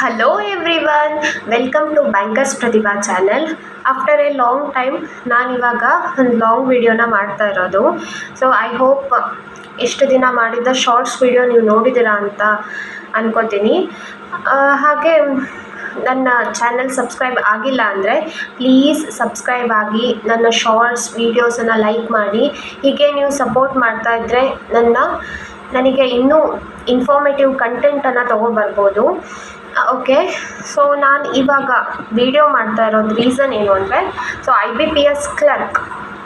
Hello everyone, welcome to Bankers Pratibha channel. After A long time ನಾನಿವಾಗ ಒಂದು long ವಿಡಿಯೋನ ಮಾಡ್ತಾ ಇರೋದು. ಸೊ ಐ ಹೋಪ್ ಎಷ್ಟು ದಿನ ಮಾಡಿದ್ದ ಶಾರ್ಟ್ಸ್ ವಿಡಿಯೋ ನೀವು ನೋಡಿದ್ದೀರಾ ಅಂತ ಅನ್ಕೋತೀನಿ. ಹಾಗೆ ನನ್ನ ಚಾನಲ್ ಸಬ್ಸ್ಕ್ರೈಬ್ ಆಗಿಲ್ಲ ಅಂದರೆ ಪ್ಲೀಸ್ ಸಬ್ಸ್ಕ್ರೈಬ್ ಆಗಿ, ನನ್ನ ಶಾರ್ಟ್ಸ್ ವೀಡಿಯೋಸನ್ನು ಲೈಕ್ ಮಾಡಿ. ಹೀಗೆ ನೀವು ಸಪೋರ್ಟ್ ಮಾಡ್ತಾ ಇದ್ದರೆ ನನಗೆ ಇನ್ನೂ ಇನ್ಫಾರ್ಮೇಟಿವ್ ಕಂಟೆಂಟನ್ನು ತೊಗೊಬರ್ಬೋದು. ಓಕೆ, ಸೊ ನಾನು ಇವಾಗ ವಿಡಿಯೋ ಮಾಡ್ತಾ ಇರೋದು ರೀಸನ್ ಏನು ಅಂದರೆ, ಸೊ IBPS ಕ್ಲರ್ಕ್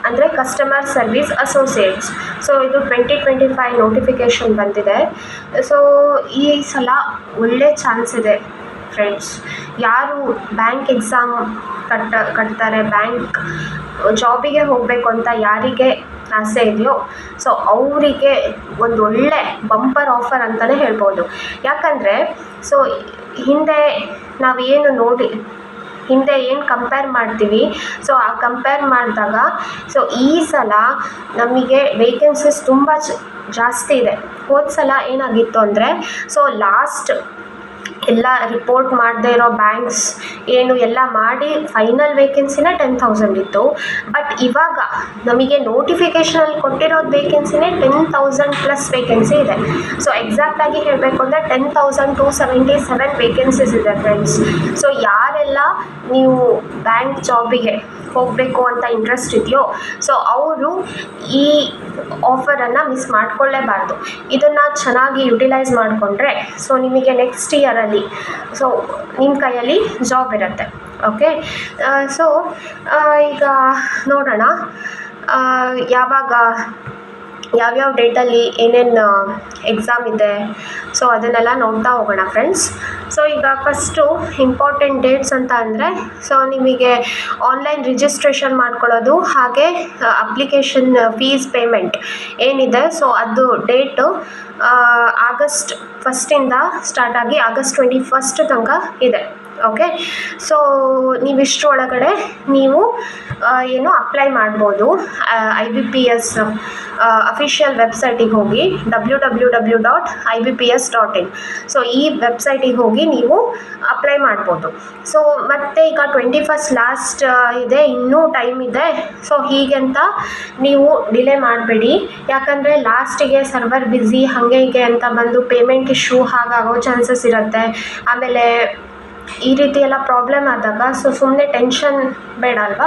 ಅಂದರೆ ಕಸ್ಟಮರ್ ಸರ್ವಿಸ್ ಅಸೋಸಿಯೇಟ್ಸ್. ಸೊ ಇದು 2025 ನೋಟಿಫಿಕೇಷನ್ ಬಂದಿದೆ. ಸೊ ಈ ಸಲ ಒಳ್ಳೆ ಚಾನ್ಸ್ ಇದೆ ಫ್ರೆಂಡ್ಸ್. ಯಾರು ಬ್ಯಾಂಕ್ ಎಕ್ಸಾಮ್ ಕಟ್ತಾರೆ, ಬ್ಯಾಂಕ್ ಜಾಬಿಗೆ ಹೋಗಬೇಕು ಅಂತ ಯಾರಿಗೆ ಆಸೆ ಇದೆಯೋ, ಸೊ ಅವರಿಗೆ ಒಂದು ಒಳ್ಳೆ ಬಂಪರ್ ಆಫರ್ ಅಂತಲೇ ಹೇಳ್ಬೋದು. ಯಾಕಂದರೆ ಸೊ ಹಿಂದೆ ಏನು ಕಂಪೇರ್ ಮಾಡ್ತೀವಿ, ಸೊ ಆ ಕಂಪೇರ್ ಮಾಡಿದಾಗ ಸೊ ಈ ಸಲ ನಮಗೆ ವೇಕೆನ್ಸೀಸ್ ತುಂಬ ಜಾಸ್ತಿ ಇದೆ. ಹೋದ ಸಲ ಏನಾಗಿತ್ತು ಅಂದರೆ, ಸೊ ಲಾಸ್ಟ್ ಎಲ್ಲ ರಿಪೋರ್ಟ್ ಮಾಡದೇ ಇರೋ ಬ್ಯಾಂಕ್ಸ್ ಎಲ್ಲ ಮಾಡಿ ಫೈನಲ್ ವೇಕೆನ್ಸಿನೇ 10,000 ಇತ್ತು. ಬಟ್ ಇವಾಗ ನಮಗೆ ನೋಟಿಫಿಕೇಷನಲ್ಲಿ ಕೊಟ್ಟಿರೋದು ವೇಕೆನ್ಸಿನೇ 10,000 ಪ್ಲಸ್ ವೇಕೆನ್ಸಿ ಇದೆ. ಸೊ ಎಕ್ಸಾಕ್ಟಾಗಿ ಹೇಳಬೇಕು ಅಂದರೆ 10,277 ವೇಕೆನ್ಸೀಸ್ ಇದೆ ಫ್ರೆಂಡ್ಸ್. ಸೊ ಯಾರೆಲ್ಲ ನೀವು ಬ್ಯಾಂಕ್ ಜಾಬಿಗೆ ಹೋಗಬೇಕು ಅಂತ ಇಂಟ್ರೆಸ್ಟ್ ಇದೆಯೋ, ಸೊ ಅವರು ಈ ಆಫರನ್ನು ಮಿಸ್ ಮಾಡ್ಕೊಳ್ಳೇಬಾರ್ದು. ಇದನ್ನು ಚೆನ್ನಾಗಿ ಯುಟಿಲೈಸ್ ಮಾಡಿಕೊಂಡ್ರೆ ಸೊ ನಿಮಗೆ ನೆಕ್ಸ್ಟ್ ಇಯರಲ್ಲಿ ಸೊ ನಿಮ್ಮ ಕೈಯಲ್ಲಿ ಜಾಬ್ ಇರುತ್ತೆ. ಓಕೆ, ಸೊ ಈಗ ನೋಡೋಣ ಯಾವ್ಯಾವ ಡೇಟಲ್ಲಿ ಏನೇನು ಎಕ್ಸಾಮ್ ಇದೆ, ಸೊ ಅದನ್ನೆಲ್ಲ ನೋಡ್ತಾ ಹೋಗೋಣ ಫ್ರೆಂಡ್ಸ್. ಸೊ ಈಗ ಫಸ್ಟು ಇಂಪಾರ್ಟೆಂಟ್ ಡೇಟ್ಸ್ ಅಂತ ಅಂದರೆ, ಸೊ ನಿಮಗೆ ಆನ್ಲೈನ್ ರಿಜಿಸ್ಟ್ರೇಷನ್ ಮಾಡ್ಕೊಳ್ಳೋದು, ಹಾಗೆ ಅಪ್ಲಿಕೇಶನ್ ಫೀಸ್ ಪೇಮೆಂಟ್ ಏನಿದೆ, ಸೊ ಅದು ಡೇಟು ಆಗಸ್ಟ್ 1 ಸ್ಟಾರ್ಟ್ ಆಗಿ ಆಗಸ್ಟ್ 21 ತನಕ ಇದೆ. ಓಕೆ, ಸೊ ನೀವಿಷ್ಟರೊಳಗಡೆ ನೀವು ಅಪ್ಲೈ ಮಾಡ್ಬೋದು. IBPS ಅಫಿಷಿಯಲ್ ವೆಬ್ಸೈಟಿಗೆ ಹೋಗಿ www.ibps.in. ಸೊ ಈ ವೆಬ್ಸೈಟಿಗೆ ಹೋಗಿ ನೀವು ಅಪ್ಲೈ ಮಾಡ್ಬೋದು. ಸೊ ಮತ್ತು ಈಗ 21 ಲಾಸ್ಟ್ ಇದೆ, ಇನ್ನೂ ಟೈಮ್ ಇದೆ. ಸೊ ಹೀಗಂತ ನೀವು ಡಿಲೇ ಮಾಡಬೇಡಿ. ಯಾಕಂದರೆ ಲಾಸ್ಟಿಗೆ ಸರ್ವರ್ ಬ್ಯುಸಿ ಹಾಗೆ ಹೀಗೆ ಅಂತ ಬಂದು ಪೇಮೆಂಟ್ ಇಶ್ಯೂ ಹಾಗಾಗೋ ಚಾನ್ಸಸ್ ಇರುತ್ತೆ. ಆಮೇಲೆ ಈ ರೀತಿ ಎಲ್ಲ ಪ್ರಾಬ್ಲಮ್ ಆದಾಗ ಸೊ ಸುಮ್ಮನೆ ಟೆನ್ಷನ್ ಬೇಡ ಅಲ್ವಾ.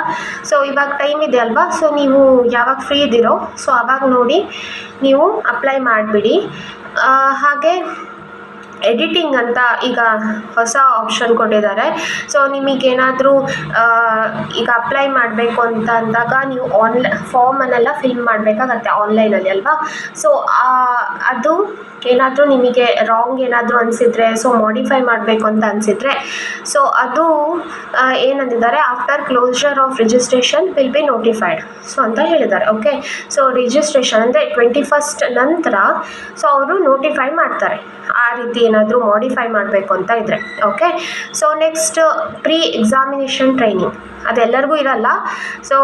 ಸೊ ಇವಾಗ ಟೈಮ್ ಇದೆ ಅಲ್ವಾ, ಸೊ ನೀವು ಯಾವಾಗ ಫ್ರೀ ಇದ್ದೀರೋ ಸೊ ಆವಾಗ ನೋಡಿ ನೀವು ಅಪ್ಲೈ ಮಾಡಿಬಿಡಿ. ಹಾಗೆ ಎಡಿಟಿಂಗ್ ಅಂತ ಈಗ ಹೊಸ ಆಪ್ಷನ್ ಕೊಟ್ಟಿದ್ದಾರೆ. ಸೊ ನಿಮಗೇನಾದರೂ ಈಗ ಅಪ್ಲೈ ಮಾಡಬೇಕು ಅಂತ ಅಂದಾಗ ನೀವು ಫಾರ್ಮನ್ನೆಲ್ಲ ಫಿಲ್ ಮಾಡಬೇಕಾಗತ್ತೆ ಆನ್ಲೈನಲ್ಲಿ ಅಲ್ವಾ. ಸೊ ಅದು ಏನಾದರೂ ನಿಮಗೆ ರಾಂಗ್ ಏನಾದರೂ ಅನಿಸಿದರೆ, ಸೊ ಮಾಡಿಫೈ ಮಾಡಬೇಕು ಅಂತ ಅನಿಸಿದರೆ, ಸೊ ಅದು ಏನಂದಿದ್ದಾರೆ, after closure of registration will be notified so ಅಂತ ಹೇಳಿದ್ದಾರೆ. ಓಕೆ, ಸೊ ರಿಜಿಸ್ಟ್ರೇಷನ್ ಅಂದರೆ 21 ನಂತರ ಸೊ ಅವರು ನೋಟಿಫೈ ಮಾಡ್ತಾರೆ ಆ ರೀತಿ ಏನಾದರೂ ಮಾಡಿಫೈ ಮಾಡಬೇಕು ಅಂತ ಇದ್ದರೆ. Okay, so next pre examination training ಅದೆಲ್ಲರಿಗೂ ಇರಲ್ಲ. ಸೊ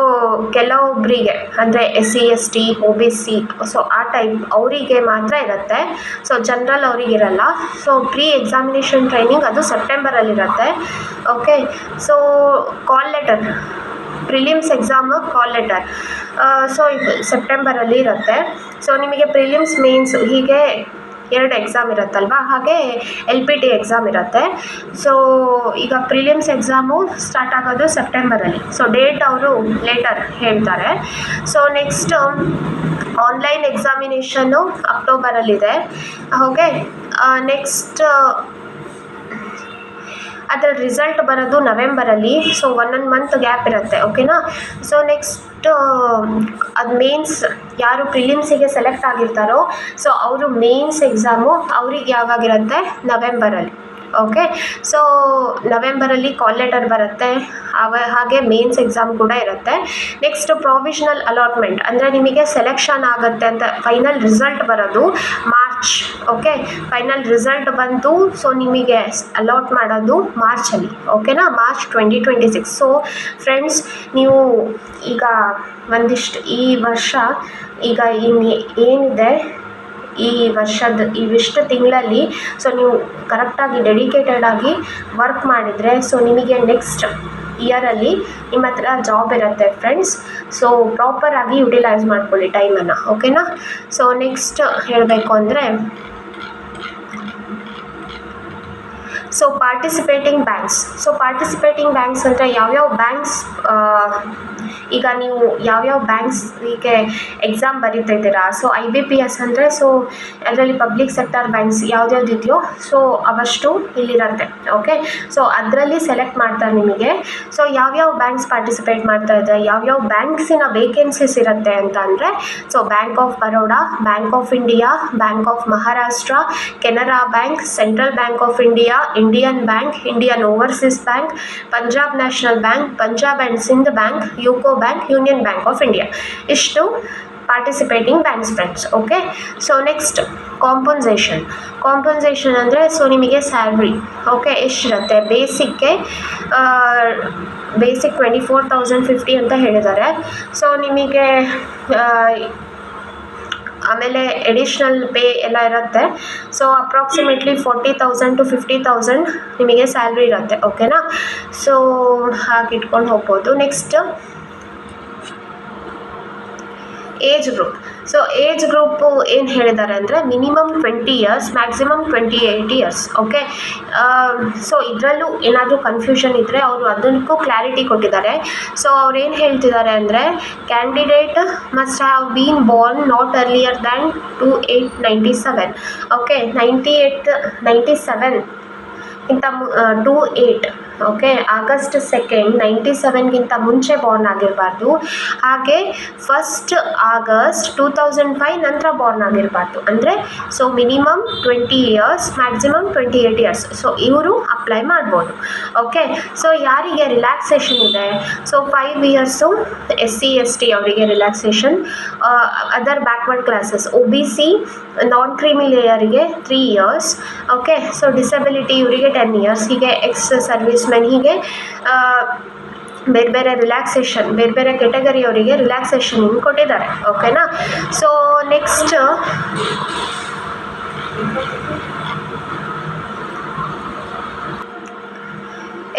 ಕೆಲವೊಬ್ಬರಿಗೆ ಅಂದರೆ SC ST OBC ಸೊ ಆ ಟೈಪ್ ಅವರಿಗೆ ಮಾತ್ರ ಇರುತ್ತೆ. ಸೊ ಜನರಲ್ ಅವರಿಗಿರಲ್ಲ. ಸೊ ಪ್ರೀ ಎಕ್ಸಾಮಿನೇಷನ್ ಟ್ರೈನಿಂಗ್ ಅದು ಸೆಪ್ಟೆಂಬರಲ್ಲಿರುತ್ತೆ. Okay, so call letter prelims exam call letter so ಇದು ಸೆಪ್ಟೆಂಬರಲ್ಲಿ ಇರುತ್ತೆ. ಸೊ ನಿಮಗೆ ಪ್ರಿಲಿಮ್ಸ್ ಮೇನ್ಸ್ ಹೀಗೆ 2 ಎಕ್ಸಾಮ್ ಇರುತ್ತಲ್ವ, ಹಾಗೆ LPT ಎಕ್ಸಾಮ್ ಇರುತ್ತೆ. ಸೊ ಈಗ ಪ್ರಿಲಿಮ್ಸ್ ಎಕ್ಸಾಮು ಸ್ಟಾರ್ಟ್ ಆಗೋದು ಸೆಪ್ಟೆಂಬರಲ್ಲಿ. ಸೊ ಡೇಟ್ ಅವರು ಲೇಟರ್ ಹೇಳ್ತಾರೆ. ಸೊ ನೆಕ್ಸ್ಟ್ ಆನ್ಲೈನ್ ಎಕ್ಸಾಮಿನೇಷನ್ನು ಅಕ್ಟೋಬರಲ್ಲಿದೆ. ಓಕೆ, ನೆಕ್ಸ್ಟ್ ಅದರ ರಿಸಲ್ಟ್ ಬರೋದು ನವೆಂಬರಲ್ಲಿ. ಸೊ 1 ಮಂತ್ ಗ್ಯಾಪ್ ಇರುತ್ತೆ. ಓಕೆನಾ. ಸೊ ನೆಕ್ಸ್ಟ್ ಅದು ಮೇನ್ಸ್ ಯಾರು ಪ್ರಿಲಿಮ್ಸಿಗೆ ಸೆಲೆಕ್ಟ್ ಆಗಿರ್ತಾರೋ ಸೊ ಅವರು ಮೇನ್ಸ್ ಎಕ್ಸಾಮು ಅವ್ರಿಗೆ ಯಾವಾಗಿರುತ್ತೆ, ನವೆಂಬರಲ್ಲಿ. ಓಕೆ, ಸೊ ನವೆಂಬರಲ್ಲಿ ಕಾಲ್ ಲೆಟರ್ ಬರುತ್ತೆ. ಹಾಗೆ ಮೇನ್ಸ್ ಎಕ್ಸಾಮ್ ಕೂಡ ಇರುತ್ತೆ. ನೆಕ್ಸ್ಟ್ ಪ್ರೊವಿಷನಲ್ ಅಲಾಟ್ಮೆಂಟ್ ಅಂದರೆ ನಿಮಗೆ ಸೆಲೆಕ್ಷನ್ ಆಗುತ್ತೆ ಅಂತ ಫೈನಲ್ ರಿಸಲ್ಟ್ ಬರೋದು ಮಾರ್ಚ್. ಓಕೆ, ಫೈನಲ್ ರಿಸಲ್ಟ್ ಬಂತು ಸೊ ನಿಮಗೆ ಅಲಾಟ್ ಮಾಡೋದು ಮಾರ್ಚಲ್ಲಿ. ಓಕೆನಾ, ಮಾರ್ಚ್ 2026. ಸೊ ಫ್ರೆಂಡ್ಸ್, ನೀವು ಈಗ ಒಂದಿಷ್ಟು ಈ ವರ್ಷ ಈಗ ಏನಿದೆ ಈ ವರ್ಷದ ಇವಿಷ್ಟು ತಿಂಗಳಲ್ಲಿ ಸೊ ನೀವು ಕರೆಕ್ಟಾಗಿ ಡೆಡಿಕೇಟೆಡ್ ಆಗಿ ವರ್ಕ್ ಮಾಡಿದರೆ ಸೊ ನಿಮಗೆ ನೆಕ್ಸ್ಟ್ ಇಯರಲ್ಲಿ ನಿಮ್ಮ ಹತ್ರ ಜಾಬ್ ಇರುತ್ತೆ ಫ್ರೆಂಡ್ಸ್. ಸೊ ಪ್ರಾಪರಾಗಿ ಯುಟಿಲೈಸ್ ಮಾಡ್ಕೊಳ್ಳಿ ಟೈಮನ್ನು, ಓಕೆನಾ. ಸೊ ನೆಕ್ಸ್ಟ್ ಹೇಳಬೇಕು ಅಂದರೆ ಸೊ ಪಾರ್ಟಿಸಿಪೇಟಿಂಗ್ ಬ್ಯಾಂಕ್ಸ್ ಅಂದರೆ ಯಾವ್ಯಾವ ಬ್ಯಾಂಕ್ಸ್ ಈಗ ನೀವು ಯಾವ್ಯಾವ ಬ್ಯಾಂಕ್ಸ್ಗೆ ಎಕ್ಸಾಮ್ ಬರೀತಾ ಇದ್ದೀರಾ. ಸೊ IBPS ಅಂದರೆ ಸೊ ಅದರಲ್ಲಿ ಪಬ್ಲಿಕ್ ಸೆಕ್ಟರ್ ಬ್ಯಾಂಕ್ಸ್ ಯಾವ್ದ್ಯಾವ್ದು ಇದೆಯೋ ಸೊ ಅವಷ್ಟು ಇಲ್ಲಿರುತ್ತೆ, ಓಕೆ. ಸೊ ಅದರಲ್ಲಿ ಸೆಲೆಕ್ಟ್ ಮಾಡ್ತಾರೆ ನಿಮಗೆ. ಸೊ ಯಾವ್ಯಾವ ಬ್ಯಾಂಕ್ಸ್ ಪಾರ್ಟಿಸಿಪೇಟ್ ಮಾಡ್ತಾ ಇದೆ, ಯಾವ್ಯಾವ ಬ್ಯಾಂಕ್ಸಿನ ವೇಕೆನ್ಸೀಸ್ ಇರುತ್ತೆ ಅಂತ ಅಂದರೆ so bank of Baroda, bank of India, bank of Maharashtra, Canara bank, central bank of India, Indian bank, Indian overseas bank, Punjab national bank, Punjab and Sindh bank, UCO bank, union bank of India. ಇಷ್ಟು participating banks friends, okay. So next compensation ಅಂದರೆ so ನಿಮಗೆ salary, okay, ಎಷ್ಟಿರುತ್ತೆ. Basic 24,050 ಅಂತ ಹೇಳಿದ್ದಾರೆ. So ನಿಮಗೆ ಆಮೇಲೆ additional pay ಎಲ್ಲ ಇರುತ್ತೆ. ಸೊ ಅಪ್ರಾಕ್ಸಿಮೇಟ್ಲಿ 40,000 to 50,000 ನಿಮಗೆ ಸ್ಯಾಲ್ರಿ ಇರುತ್ತೆ, ಓಕೆನಾ. ಸೊ ಹಾಗೆ ಇಟ್ಕೊಂಡು ಹೋಗ್ಬೋದು. ನೆಕ್ಸ್ಟ್ ಏಜ್ ಗ್ರೂಪು ಏನು ಹೇಳಿದ್ದಾರೆ ಅಂದರೆ minimum 20 years, maximum 28 years, okay. So ಇದರಲ್ಲೂ ಏನಾದರೂ ಕನ್ಫ್ಯೂಷನ್ ಇದ್ದರೆ ಅವರು ಅದಕ್ಕೂ ಕ್ಲಾರಿಟಿ ಕೊಟ್ಟಿದ್ದಾರೆ. ಸೊ ಅವ್ರು ಏನು ಹೇಳ್ತಿದ್ದಾರೆ ಅಂದರೆ candidate must have been Born not earlier than 2897, okay. 97 28, okay. August 2nd 97ಗಿಂತ ಮುಂಚೆ ಬಾರ್ನ್ ಆಗಿರಬಾರ್ದು. ಹಾಗೆ 1st August 2005 ನಂತರ ಬಾರ್ನ್ ಆಗಿರಬಾರ್ದು. ಅಂದರೆ so minimum 20 years, maximum 28 years. So ಇವರು ಅಪ್ಲೈ ಮಾಡ್ಬೋದು, ಓಕೆ. ಸೊ ಯಾರಿಗೆ ರಿಲ್ಯಾಕ್ಸೇಷನ್ ಇದೆ, ಸೊ 5 years SC ST ಅವರಿಗೆ relaxation, other backward classes OBC non creamy ಲೇಯರಿಗೆ 3 years, ಓಕೆ. ಸೊ ಡಿಸಬಿಲಿಟಿ ಇವರಿಗೆ 10 years, ಹೀಗೆ ಎಕ್ಸ್ ಸರ್ವಿಸ್ ಮೆನ್, ಹೀಗೆ ಬೇರೆ ಬೇರೆ ರಿಲ್ಯಾಕ್ಸೇಷನ್ ಬೇರೆ ಬೇರೆ ಕೆಟಗರಿಯವರಿಗೆ ರಿಲ್ಯಾಕ್ಸೇಷನ್ ಹಿಂಗೆ ಕೊಟ್ಟಿದ್ದಾರೆ, ಓಕೆನಾ. So next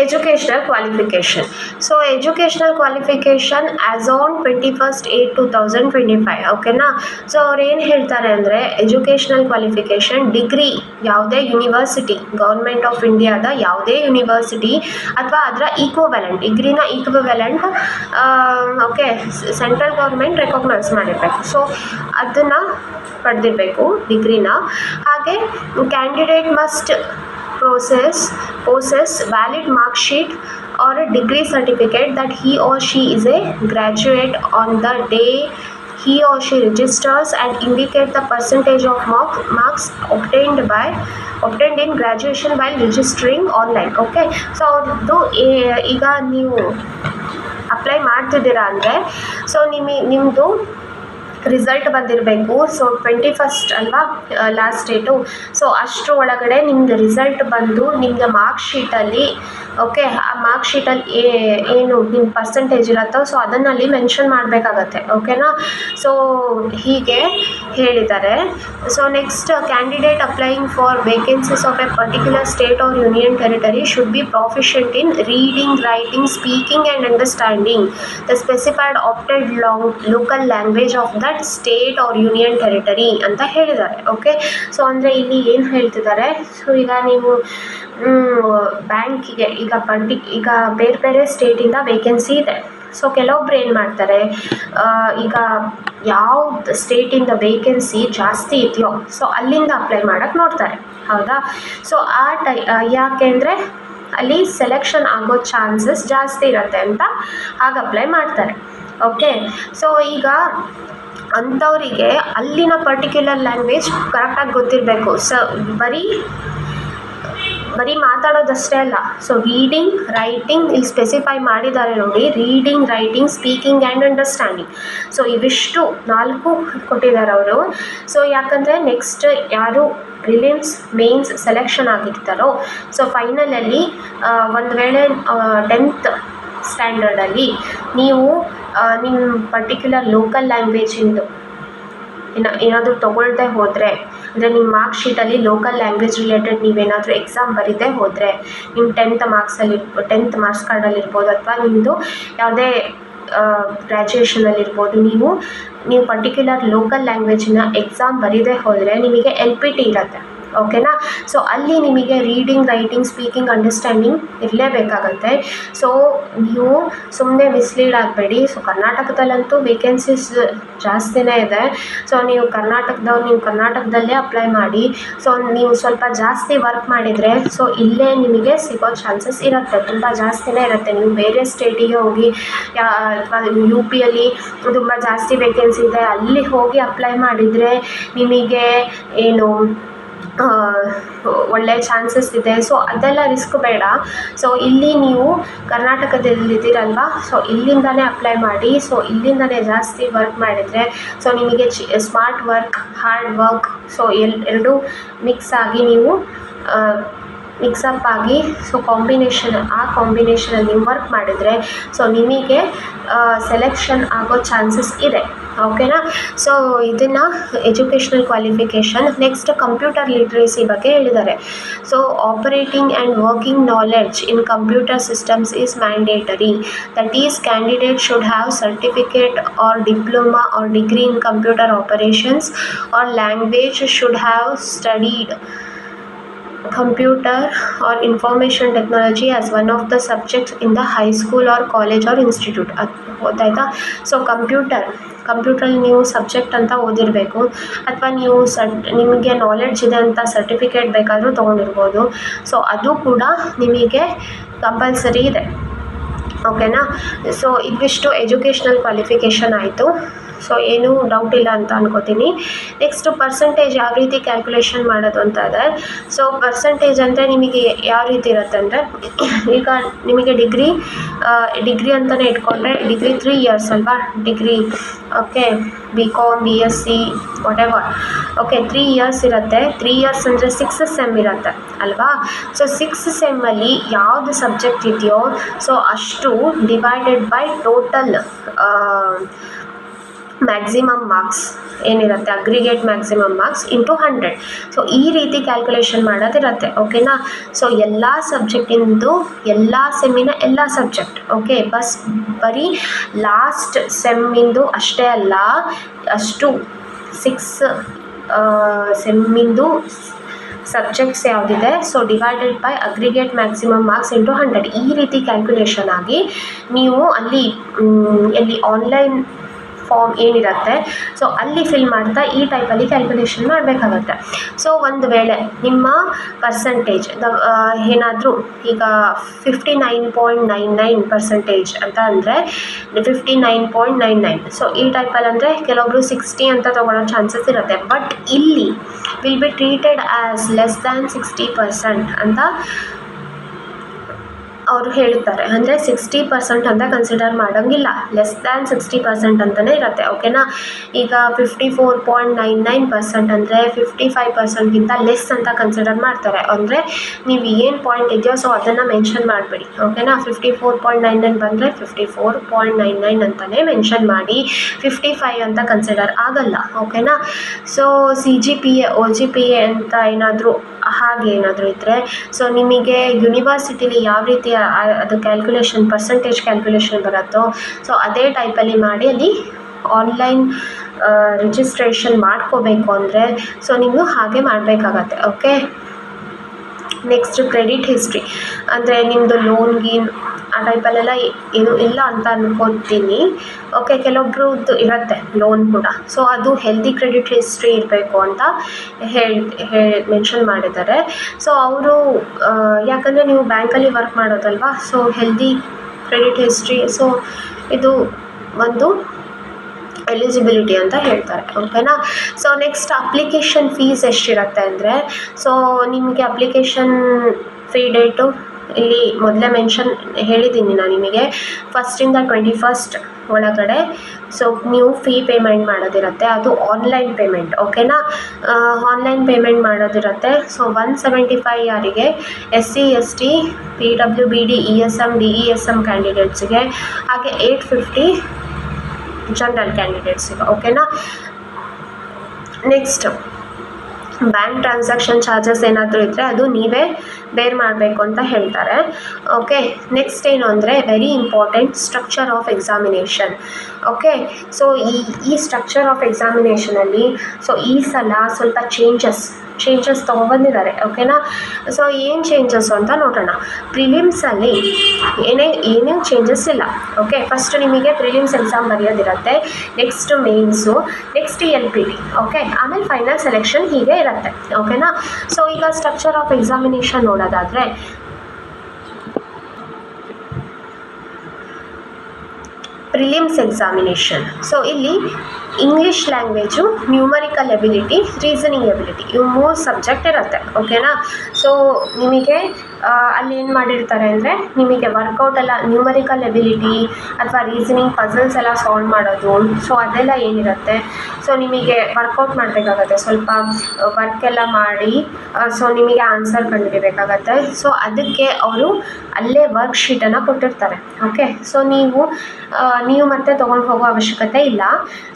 educational qualification. So educational qualification as on 21st August 2025, ಓಕೆನಾ. ಸೊ ಅವ್ರು ಏನು ಹೇಳ್ತಾರೆ ಅಂದರೆ ಎಜುಕೇಷನಲ್ ಕ್ವಾಲಿಫಿಕೇಷನ್ ಡಿಗ್ರಿ ಯಾವುದೇ ಯೂನಿವರ್ಸಿಟಿ, ಗೌರ್ಮೆಂಟ್ ಆಫ್ ಇಂಡಿಯಾದ ಯಾವುದೇ ಯೂನಿವರ್ಸಿಟಿ ಅಥವಾ ಅದರ ಈಕ್ವವೆಲೆಂಟ್, ಡಿಗ್ರಿನ ಈಕ್ವವೆಲೆಂಟ್, ಓಕೆ, ಸೆಂಟ್ರಲ್ ಗೌರ್ಮೆಂಟ್ ರೆಕಗ್ನೈಸ್ ಮಾಡಿರಬೇಕು. ಸೊ ಅದನ್ನು ಪಡೆದಿರಬೇಕು ಡಿಗ್ರಿನ. ಹಾಗೆ candidate must possess valid mark sheet or a degree certificate that he or she is a graduate on the day he or she registers, and indicate the percentage of marks obtained in graduation while registering online, okay. So ಅವ್ರದ್ದು ಈಗ ನೀವು apply ಮಾಡ್ತಿದ್ದೀರಾ ಅಂದರೆ so ನಿಮ್ಮದು result ಬಂದಿರಬೇಕು. So 21st ಅಲ್ವಾ last date. So ಅಷ್ಟರ ಒಳಗಡೆ ನಿಮ್ಮದು ರಿಸಲ್ಟ್ ಬಂದು ನಿಮ್ಮದು ಮಾರ್ಕ್ ಶೀಟಲ್ಲಿ, ಓಕೆ, ಆ ಮಾರ್ಕ್ ಶೀಟಲ್ಲಿ ಏನು ನಿಮ್ಮ ಪರ್ಸೆಂಟೇಜ್ ಇರುತ್ತೋ ಸೊ ಅದನ್ನಲ್ಲಿ ಮೆನ್ಷನ್ ಮಾಡಬೇಕಾಗತ್ತೆ, ಓಕೆನಾ. ಸೊ ಹೀಗೆ ಹೇಳಿದ್ದಾರೆ. So next candidate applying for vacancies of a particular state or union territory should be proficient in reading, writing, speaking and understanding the specified opted local language of that state or union territory ಅಂತ ಹೇಳಿದ್ದಾರೆ, okay. So ಅಂದರೆ ಇಲ್ಲಿ ಏನು ಹೇಳ್ತಿದ್ದಾರೆ, so ಈಗ ನೀವು ಬ್ಯಾಂಕಿಗೆ ಈಗ ಬೇರೆ ಬೇರೆ ಸ್ಟೇಟಿಂದ ವೇಕೆನ್ಸಿ ಇದೆ. ಸೊ ಕೆಲವೊಬ್ರು ಏನು ಮಾಡ್ತಾರೆ, ಈಗ ಯಾವ್ದು ಸ್ಟೇಟಿಂದ ವೇಕೆನ್ಸಿ ಜಾಸ್ತಿ ಇದೆಯೋ ಸೊ ಅಲ್ಲಿಂದ ಅಪ್ಲೈ ಮಾಡೋಕ್ಕೆ ನೋಡ್ತಾರೆ, ಹೌದಾ. ಸೊ ಯಾಕೆಂದರೆ ಅಲ್ಲಿ ಸೆಲೆಕ್ಷನ್ ಆಗೋ ಚಾನ್ಸಸ್ ಜಾಸ್ತಿ ಇರುತ್ತೆ ಅಂತ ಹಾಗೆ ಅಪ್ಲೈ ಮಾಡ್ತಾರೆ, ಓಕೆ. ಸೊ ಈಗ ಅಂಥವರಿಗೆ ಅಲ್ಲಿನ ಪರ್ಟಿಕ್ಯುಲರ್ ಲ್ಯಾಂಗ್ವೇಜ್ ಕರೆಕ್ಟಾಗಿ ಗೊತ್ತಿರಬೇಕು. ಸೊ ಬರೀ ಮಾತಾಡೋದಷ್ಟೇ ಅಲ್ಲ. ಸೊ ರೀಡಿಂಗ್, ರೈಟಿಂಗ್ ಇಲ್ಲಿ ಸ್ಪೆಸಿಫೈ ಮಾಡಿದ್ದಾರೆ ನೋಡಿ, reading, writing, speaking and understanding. So ಇವಿಷ್ಟು 4 ಕೊಟ್ಟಿದ್ದಾರೆ ಅವರು. ಸೊ ಯಾಕಂದರೆ ನೆಕ್ಸ್ಟ್ ಯಾರು ಪ್ರಿಲಿಮ್ಸ್ ಮೇನ್ಸ್ ಸೆಲೆಕ್ಷನ್ ಆಗಿರ್ತಾರೋ ಸೊ ಫೈನಲಲ್ಲಿ ಒಂದು ವೇಳೆ 10th ಸ್ಟ್ಯಾಂಡರ್ಡಲ್ಲಿ ನೀವು ನಿಮ್ಮ ಪರ್ಟಿಕ್ಯುಲರ್ ಲೋಕಲ್ ಲ್ಯಾಂಗ್ವೇಜಿಂದು ಏನಾದರೂ ತೊಗೊಳ್ದೆ ಹೋದರೆ, ಅಂದರೆ ನಿಮ್ಮ ಮಾರ್ಕ್ ಶೀಟಲ್ಲಿ ಲೋಕಲ್ ಲ್ಯಾಂಗ್ವೇಜ್ ರಿಲೇಟೆಡ್ ನೀವೇನಾದರೂ ಎಕ್ಸಾಮ್ ಬರೀದೇ ಹೋದರೆ, ನಿಮ್ಮ 10th ಮಾರ್ಕ್ಸ್ ಕಾರ್ಡಲ್ಲಿರ್ಬೋದು ಅಥವಾ ನಿಮ್ಮದು ಯಾವುದೇ ಗ್ರ್ಯಾಜುಯೇಷನಲ್ಲಿರ್ಬೋದು, ನೀವು ಪರ್ಟಿಕ್ಯುಲರ್ ಲೋಕಲ್ ಲ್ಯಾಂಗ್ವೇಜಿನ ಎಕ್ಸಾಮ್ ಬರೀದೇ ಹೋದರೆ ನಿಮಗೆ LPT ಇರುತ್ತೆ. ಓಕೆನಾ. ಸೊ ಅಲ್ಲಿ ನಿಮಗೆ ರೀಡಿಂಗ್, ರೈಟಿಂಗ್, ಸ್ಪೀಕಿಂಗ್, ಅಂಡರ್ಸ್ಟ್ಯಾಂಡಿಂಗ್ ಇರಲೇಬೇಕಾಗತ್ತೆ. ಸೊ ನೀವು ಸುಮ್ಮನೆ ಮಿಸ್ಲೀಡ್ ಆಗಬೇಡಿ. ಸೊ ಕರ್ನಾಟಕದಲ್ಲಂತೂ ವೇಕೆನ್ಸೀಸ್ ಜಾಸ್ತಿನೇ ಇದೆ. ಸೊ ನೀವು ಕರ್ನಾಟಕದಲ್ಲೇ ಅಪ್ಲೈ ಮಾಡಿ. ಸೊ ನೀವು ಸ್ವಲ್ಪ ಜಾಸ್ತಿ ವರ್ಕ್ ಮಾಡಿದರೆ ಸೊ ಇಲ್ಲೇ ನಿಮಗೆ ಸಿಗೋ ಚಾನ್ಸಸ್ ಇರುತ್ತೆ, ತುಂಬ ಜಾಸ್ತಿನೇ ಇರುತ್ತೆ. ನೀವು ಬೇರೆ ಸ್ಟೇಟಿಗೆ ಹೋಗಿ ಅಥವಾ UPಯಲ್ಲಿ ತುಂಬ ಜಾಸ್ತಿ ವೇಕೆನ್ಸಿ ಇದೆ ಅಲ್ಲಿ ಹೋಗಿ ಅಪ್ಲೈ ಮಾಡಿದರೆ ನಿಮಗೆ ಏನು ಒಳ್ಳೆ ಚಾನ್ಸಸ್ ಇದೆ. ಸೊ ಅದೆಲ್ಲ ರಿಸ್ಕ್ ಬೇಡ. ಸೊ ಇಲ್ಲಿ ನೀವು ಕರ್ನಾಟಕದಲ್ಲಿದ್ದೀರಲ್ವ, ಸೊ ಇಲ್ಲಿಂದನೇ ಅಪ್ಲೈ ಮಾಡಿ. ಸೊ ಇಲ್ಲಿಂದನೇ ಜಾಸ್ತಿ ವರ್ಕ್ ಮಾಡಿದರೆ ಸೊ ನಿಮಗೆ smart work, hard work, so ಎರಡೂ ಮಿಕ್ಸ್ ಆಗಿ ನೀವು ಮಿಕ್ಸಪ್ ಆಗಿ ಸೊ ಕಾಂಬಿನೇಷನಲ್ಲಿ ನೀವು ವರ್ಕ್ ಮಾಡಿದರೆ ಸೊ ನಿಮಗೆ ಸೆಲೆಕ್ಷನ್ ಆಗೋ ಚಾನ್ಸಸ್ ಇದೆ. ಓಕೆನಾ. ಸೊ ಇದನ್ನು educational qualification. Next computer literacy ಬಗ್ಗೆ ಹೇಳಿದ್ದಾರೆ. So operating and working knowledge in computer systems is mandatory. That is candidate should have certificate or diploma or degree in computer operations or language, should have studied computer or information technology as one of the subjects in the high school or college or institute. ಗೊತ್ತಾಯ್ತಾ. So ಕಂಪ್ಯೂಟ್ರಲ್ಲಿ ನೀವು subject ಅಂತ ಓದಿರಬೇಕು, ಅಥವಾ ನೀವು ನಿಮಗೆ knowledge ಇದೆ ಅಂತ certificate ಬೇಕಾದರೂ ತೊಗೊಂಡಿರ್ಬೋದು. So ಅದು ಕೂಡ ನಿಮಗೆ ಕಂಪಲ್ಸರಿ ಇದೆ. ಓಕೆನಾ. ಸೊ ಇದಿಷ್ಟು ಎಜುಕೇಷ್ನಲ್ ಕ್ವಾಲಿಫಿಕೇಷನ್ ಆಯಿತು. ಸೊ ಏನೂ ಡೌಟ್ ಇಲ್ಲ ಅಂತ ಅನ್ಕೋತೀನಿ. ನೆಕ್ಸ್ಟು ಪರ್ಸೆಂಟೇಜ್ ಯಾವ ರೀತಿ ಕ್ಯಾಲ್ಕುಲೇಷನ್ ಮಾಡೋದು ಅಂತ ಇದೆ. ಸೊ ಪರ್ಸೆಂಟೇಜ್ ಅಂದರೆ ನಿಮಗೆ ಯಾವ ರೀತಿ ಇರುತ್ತೆ ಅಂದರೆ, ಈಗ ನಿಮಗೆ ಡಿಗ್ರಿ ಅಂತಲೇ ಇಟ್ಕೊಂಡ್ರೆ ಡಿಗ್ರಿ 3 years ಅಲ್ವಾ degree. Okay. BCom, BSc whatever. Okay, 3 years ಇರುತ್ತೆ. 3 years ಅಂದರೆ 6 ಸೆಮ್ ಇರುತ್ತೆ ಅಲ್ವಾ. ಸೊ 6 ಸೆಮ್ಮಲ್ಲಿ ಯಾವುದು ಸಬ್ಜೆಕ್ಟ್ ಇದೆಯೋ ಸೊ ಅಷ್ಟು divided by total maximum marks ಏನಿರುತ್ತೆ, aggregate maximum marks into 100. So ಈ ರೀತಿ ಕ್ಯಾಲ್ಕುಲೇಷನ್ ಮಾಡೋದಿರುತ್ತೆ. ಓಕೆನಾ. ಸೊ ಎಲ್ಲ ಸಬ್ಜೆಕ್ಟಿಂದು ಎಲ್ಲ ಸೆಮ್ಮಿನ ಎಲ್ಲ ಸಬ್ಜೆಕ್ಟ್. ಓಕೆ. ಬರೀ ಲಾಸ್ಟ್ ಸೆಮ್ಮಿಂದು ಅಷ್ಟೇ ಅಲ್ಲ, ಅಷ್ಟು 6 ಸೆಮ್ಮಿಂದು ಸಬ್ಜೆಕ್ಟ್ಸ್ ಯಾವುದಿದೆ so divided by aggregate maximum marks into 100. ಈ ರೀತಿ ಕ್ಯಾಲ್ಕುಲೇಷನ್ ಆಗಿ ನೀವು ಎಲ್ಲಿ ಆನ್ಲೈನ್ ಫಾರ್ಮ್ ಏನಿರುತ್ತೆ ಸೊ ಅಲ್ಲಿ ಫಿಲ್ ಮಾಡ್ತಾ ಈ ಟೈಪಲ್ಲಿ ಕ್ಯಾಲ್ಕುಲೇಷನ್ ಮಾಡಬೇಕಾಗತ್ತೆ. ಸೊ ಒಂದು ವೇಳೆ ನಿಮ್ಮ ಪರ್ಸೆಂಟೇಜ್ ಏನಾದರೂ ಈಗ 59.99% ಅಂತ ಅಂದರೆ 59.99. ಸೊ ಈ ಟೈಪಲ್ಲಿ ಅಂದರೆ ಕೆಲವೊಬ್ರು 60 ಅಂತ ತೊಗೊಳ್ಳೋ ಚಾನ್ಸಸ್ ಇರುತ್ತೆ. ಬಟ್ ಇಲ್ಲಿ will be treated as less than 60% ಅಂತ ಅವರು ಹೇಳ್ತಾರೆ. ಅಂದರೆ 60% ಅಂತ ಕನ್ಸಿಡರ್ ಮಾಡೋಂಗಿಲ್ಲ, ಲೆಸ್ ದ್ಯಾನ್ 60% ಅಂತಲೇ ಇರುತ್ತೆ. ಓಕೆನಾ. ಈಗ 54.99% ಅಂದರೆ 55%ಗಿಂತ ಲೆಸ್ ಅಂತ ಕನ್ಸಿಡರ್ ಮಾಡ್ತಾರೆ. ಅಂದರೆ ನೀವು ಏನು ಪಾಯಿಂಟ್ ಇದೆಯೋ ಸೊ ಅದನ್ನು ಮೆನ್ಷನ್ ಮಾಡಬೇಡಿ. ಓಕೆನಾ. 54.99 ಬಂದರೆ 54.99 ಅಂತಲೇ ಮೆನ್ಷನ್ ಮಾಡಿ, 55 ಅಂತ ಕನ್ಸಿಡರ್ ಆಗಲ್ಲ. ಓಕೆನಾ. ಸೊ CGPA, OGPA ಅಂತ ಏನಾದರೂ ಹಾಗೆ ಏನಾದರೂ ಇದ್ದರೆ ಸೊ ನಿಮಗೆ ಯೂನಿವರ್ಸಿಟಿಲಿ ಯಾವ ರೀತಿ ಅದು ಕ್ಯಾಲ್ಕುಲೇಷನ್ ಪರ್ಸೆಂಟೇಜ್ ಕ್ಯಾಲ್ಕುಲೇಷನ್ ಬರುತ್ತೋ ಸೊ ಅದೇ ಟೈಪಲ್ಲಿ ಮಾಡಿ ಅಲ್ಲಿ ಆನ್ಲೈನ್ ರಿಜಿಸ್ಟ್ರೇಷನ್ ಮಾಡ್ಕೋಬೇಕು ಅಂದರೆ ಸೊ ನೀವು ಹಾಗೆ ಮಾಡಬೇಕಾಗತ್ತೆ. ಓಕೆ. ನೆಕ್ಸ್ಟ್ ಕ್ರೆಡಿಟ್ ಹಿಸ್ಟ್ರಿ ಅಂದರೆ ನಿಮ್ಮದು ಲೋನ್ ಗೀನ್ ಆ ಟೈಪಲ್ಲೆಲ್ಲ ಏನೂ ಇಲ್ಲ ಅಂತ ಅನ್ಕೊತೀನಿ. ಓಕೆ. ಕೆಲವೊಬ್ರದ್ದು ಇರುತ್ತೆ ಲೋನ್ ಕೂಡ. ಸೊ ಅದು ಹೆಲ್ದಿ ಕ್ರೆಡಿಟ್ ಹಿಸ್ಟ್ರಿ ಇರಬೇಕು ಅಂತ ಮೆನ್ಷನ್ ಮಾಡಿದ್ದಾರೆ. ಸೊ ಅವರು ಯಾಕಂದರೆ ನೀವು ಬ್ಯಾಂಕಲ್ಲಿ ವರ್ಕ್ ಮಾಡೋದಲ್ವಾ, so healthy credit history so ಇದು ಒಂದು ಎಲಿಜಿಬಿಲಿಟಿ ಅಂತ ಹೇಳ್ತಾರೆ. ಓಕೆನಾ. ಸೊ ನೆಕ್ಸ್ಟ್ ಅಪ್ಲಿಕೇಶನ್ ಫೀಸ್ ಎಷ್ಟಿರುತ್ತೆ ಅಂದರೆ ಸೊ ನಿಮಗೆ ಅಪ್ಲಿಕೇಶನ್ ಫೀ ಡೇಟು ಇಲ್ಲಿ ಮೊದಲೇ ಹೇಳಿದ್ದೀನಿ ನಾನು ನಿಮಗೆ. 1st ಇಂದ 21st ಒಳಗಡೆ ಸೊ ನೀವು ಫೀ ಪೇಮೆಂಟ್ ಮಾಡೋದಿರುತ್ತೆ. ಅದು ಆನ್ಲೈನ್ ಪೇಮೆಂಟ್. ಓಕೆನಾ. ಆನ್ಲೈನ್ ಪೇಮೆಂಟ್ ಮಾಡೋದಿರುತ್ತೆ. ಸೊ 175 ಯಾರಿಗೆ SC ST PWBD ESM DESM ಕ್ಯಾಂಡಿಡೇಟ್ಸಿಗೆ, ಹಾಗೆ 850 ಜನರಲ್ ಕ್ಯಾಂಡಿಡೇಟ್ಸಿಗೆ. ಓಕೆನಾ. ನೆಕ್ಸ್ಟ್ ಬ್ಯಾಂಕ್ ಟ್ರಾನ್ಸಾಕ್ಷನ್ ಚಾರ್ಜಸ್ ಏನಾದರೂ ಇದ್ದರೆ ಅದು ನೀವೇ ಬೇರ್ ಮಾಡಬೇಕು ಅಂತ ಹೇಳ್ತಾರೆ. ಓಕೆ, ನೆಕ್ಸ್ಟ್ ಏನು ಅಂದರೆ very important structure of examination. Okay, so ಈ ಸ್ಟ್ರಕ್ಚರ್ ಆಫ್ ಎಕ್ಸಾಮಿನೇಷನಲ್ಲಿ ಸೊ ಈ ಸಲ ಸ್ವಲ್ಪ ಚೇಂಜಸ್ ತೊಗೊಬಂದಿದ್ದಾರೆ. ಓಕೆನಾ, ಸೊ ಏನು ಚೇಂಜಸ್ಸು ಅಂತ ನೋಡೋಣ. ಪ್ರಿಲಿಮ್ಸಲ್ಲಿ ಏನೇನು ಚೇಂಜಸ್ ಇಲ್ಲ. ಓಕೆ, ಫಸ್ಟ್ ನಿಮಗೆ ಪ್ರಿಲಿಮ್ಸ್ ಎಕ್ಸಾಮ್ ಬರೆಯೋದಿರುತ್ತೆ, next mains, next LPT. Okay, ಆಮೇಲೆ ಫೈನಲ್ ಸೆಲೆಕ್ಷನ್ ಹೀಗೆ ಇರುತ್ತೆ. ಓಕೆನಾ, ಸೊ ಈಗ ಸ್ಟ್ರಕ್ಚರ್ ಆಫ್ ಎಕ್ಸಾಮಿನೇಷನ್ ನೋಡೋದಾದರೆ ಪ್ರಿಲಿಮ್ಸ್ ಎಕ್ಸಾಮಿನೇಷನ್. ಸೊ ಇಲ್ಲಿ English language, numerical ability, reasoning ability, ಇವು 3 ಸಬ್ಜೆಕ್ಟ್ ಇರುತ್ತೆ. ಓಕೆನಾ, ಸೊ ನಿಮಗೆ ಅಲ್ಲಿ ಏನು ಮಾಡಿರ್ತಾರೆ ಅಂದರೆ ನಿಮಗೆ ವರ್ಕೌಟ್ ಎಲ್ಲ ನ್ಯೂಮರಿಕಲ್ ಎಬಿಲಿಟಿ ಅಥವಾ ರೀಸನಿಂಗ್ ಪಝಲ್ಸ್ ಎಲ್ಲ ಸಾಲ್ವ್ ಮಾಡೋದು, ಸೊ ಅದೆಲ್ಲ ಏನಿರುತ್ತೆ ಸೊ ನಿಮಗೆ ವರ್ಕೌಟ್ ಮಾಡಬೇಕಾಗತ್ತೆ, ಸ್ವಲ್ಪ ವರ್ಕೆಲ್ಲ ಮಾಡಿ ಸೊ ನಿಮಗೆ ಆನ್ಸರ್ ಕಂಡುಹಿಡಿಬೇಕಾಗತ್ತೆ. ಸೊ ಅದಕ್ಕೆ ಅವರು ಅಲ್ಲೇ ವರ್ಕ್ಶೀಟನ್ನು ಕೊಟ್ಟಿರ್ತಾರೆ. ಓಕೆ, ಸೊ ನೀವು ಮತ್ತೆ ತೊಗೊಂಡು ಹೋಗೋ ಅವಶ್ಯಕತೆ ಇಲ್ಲ.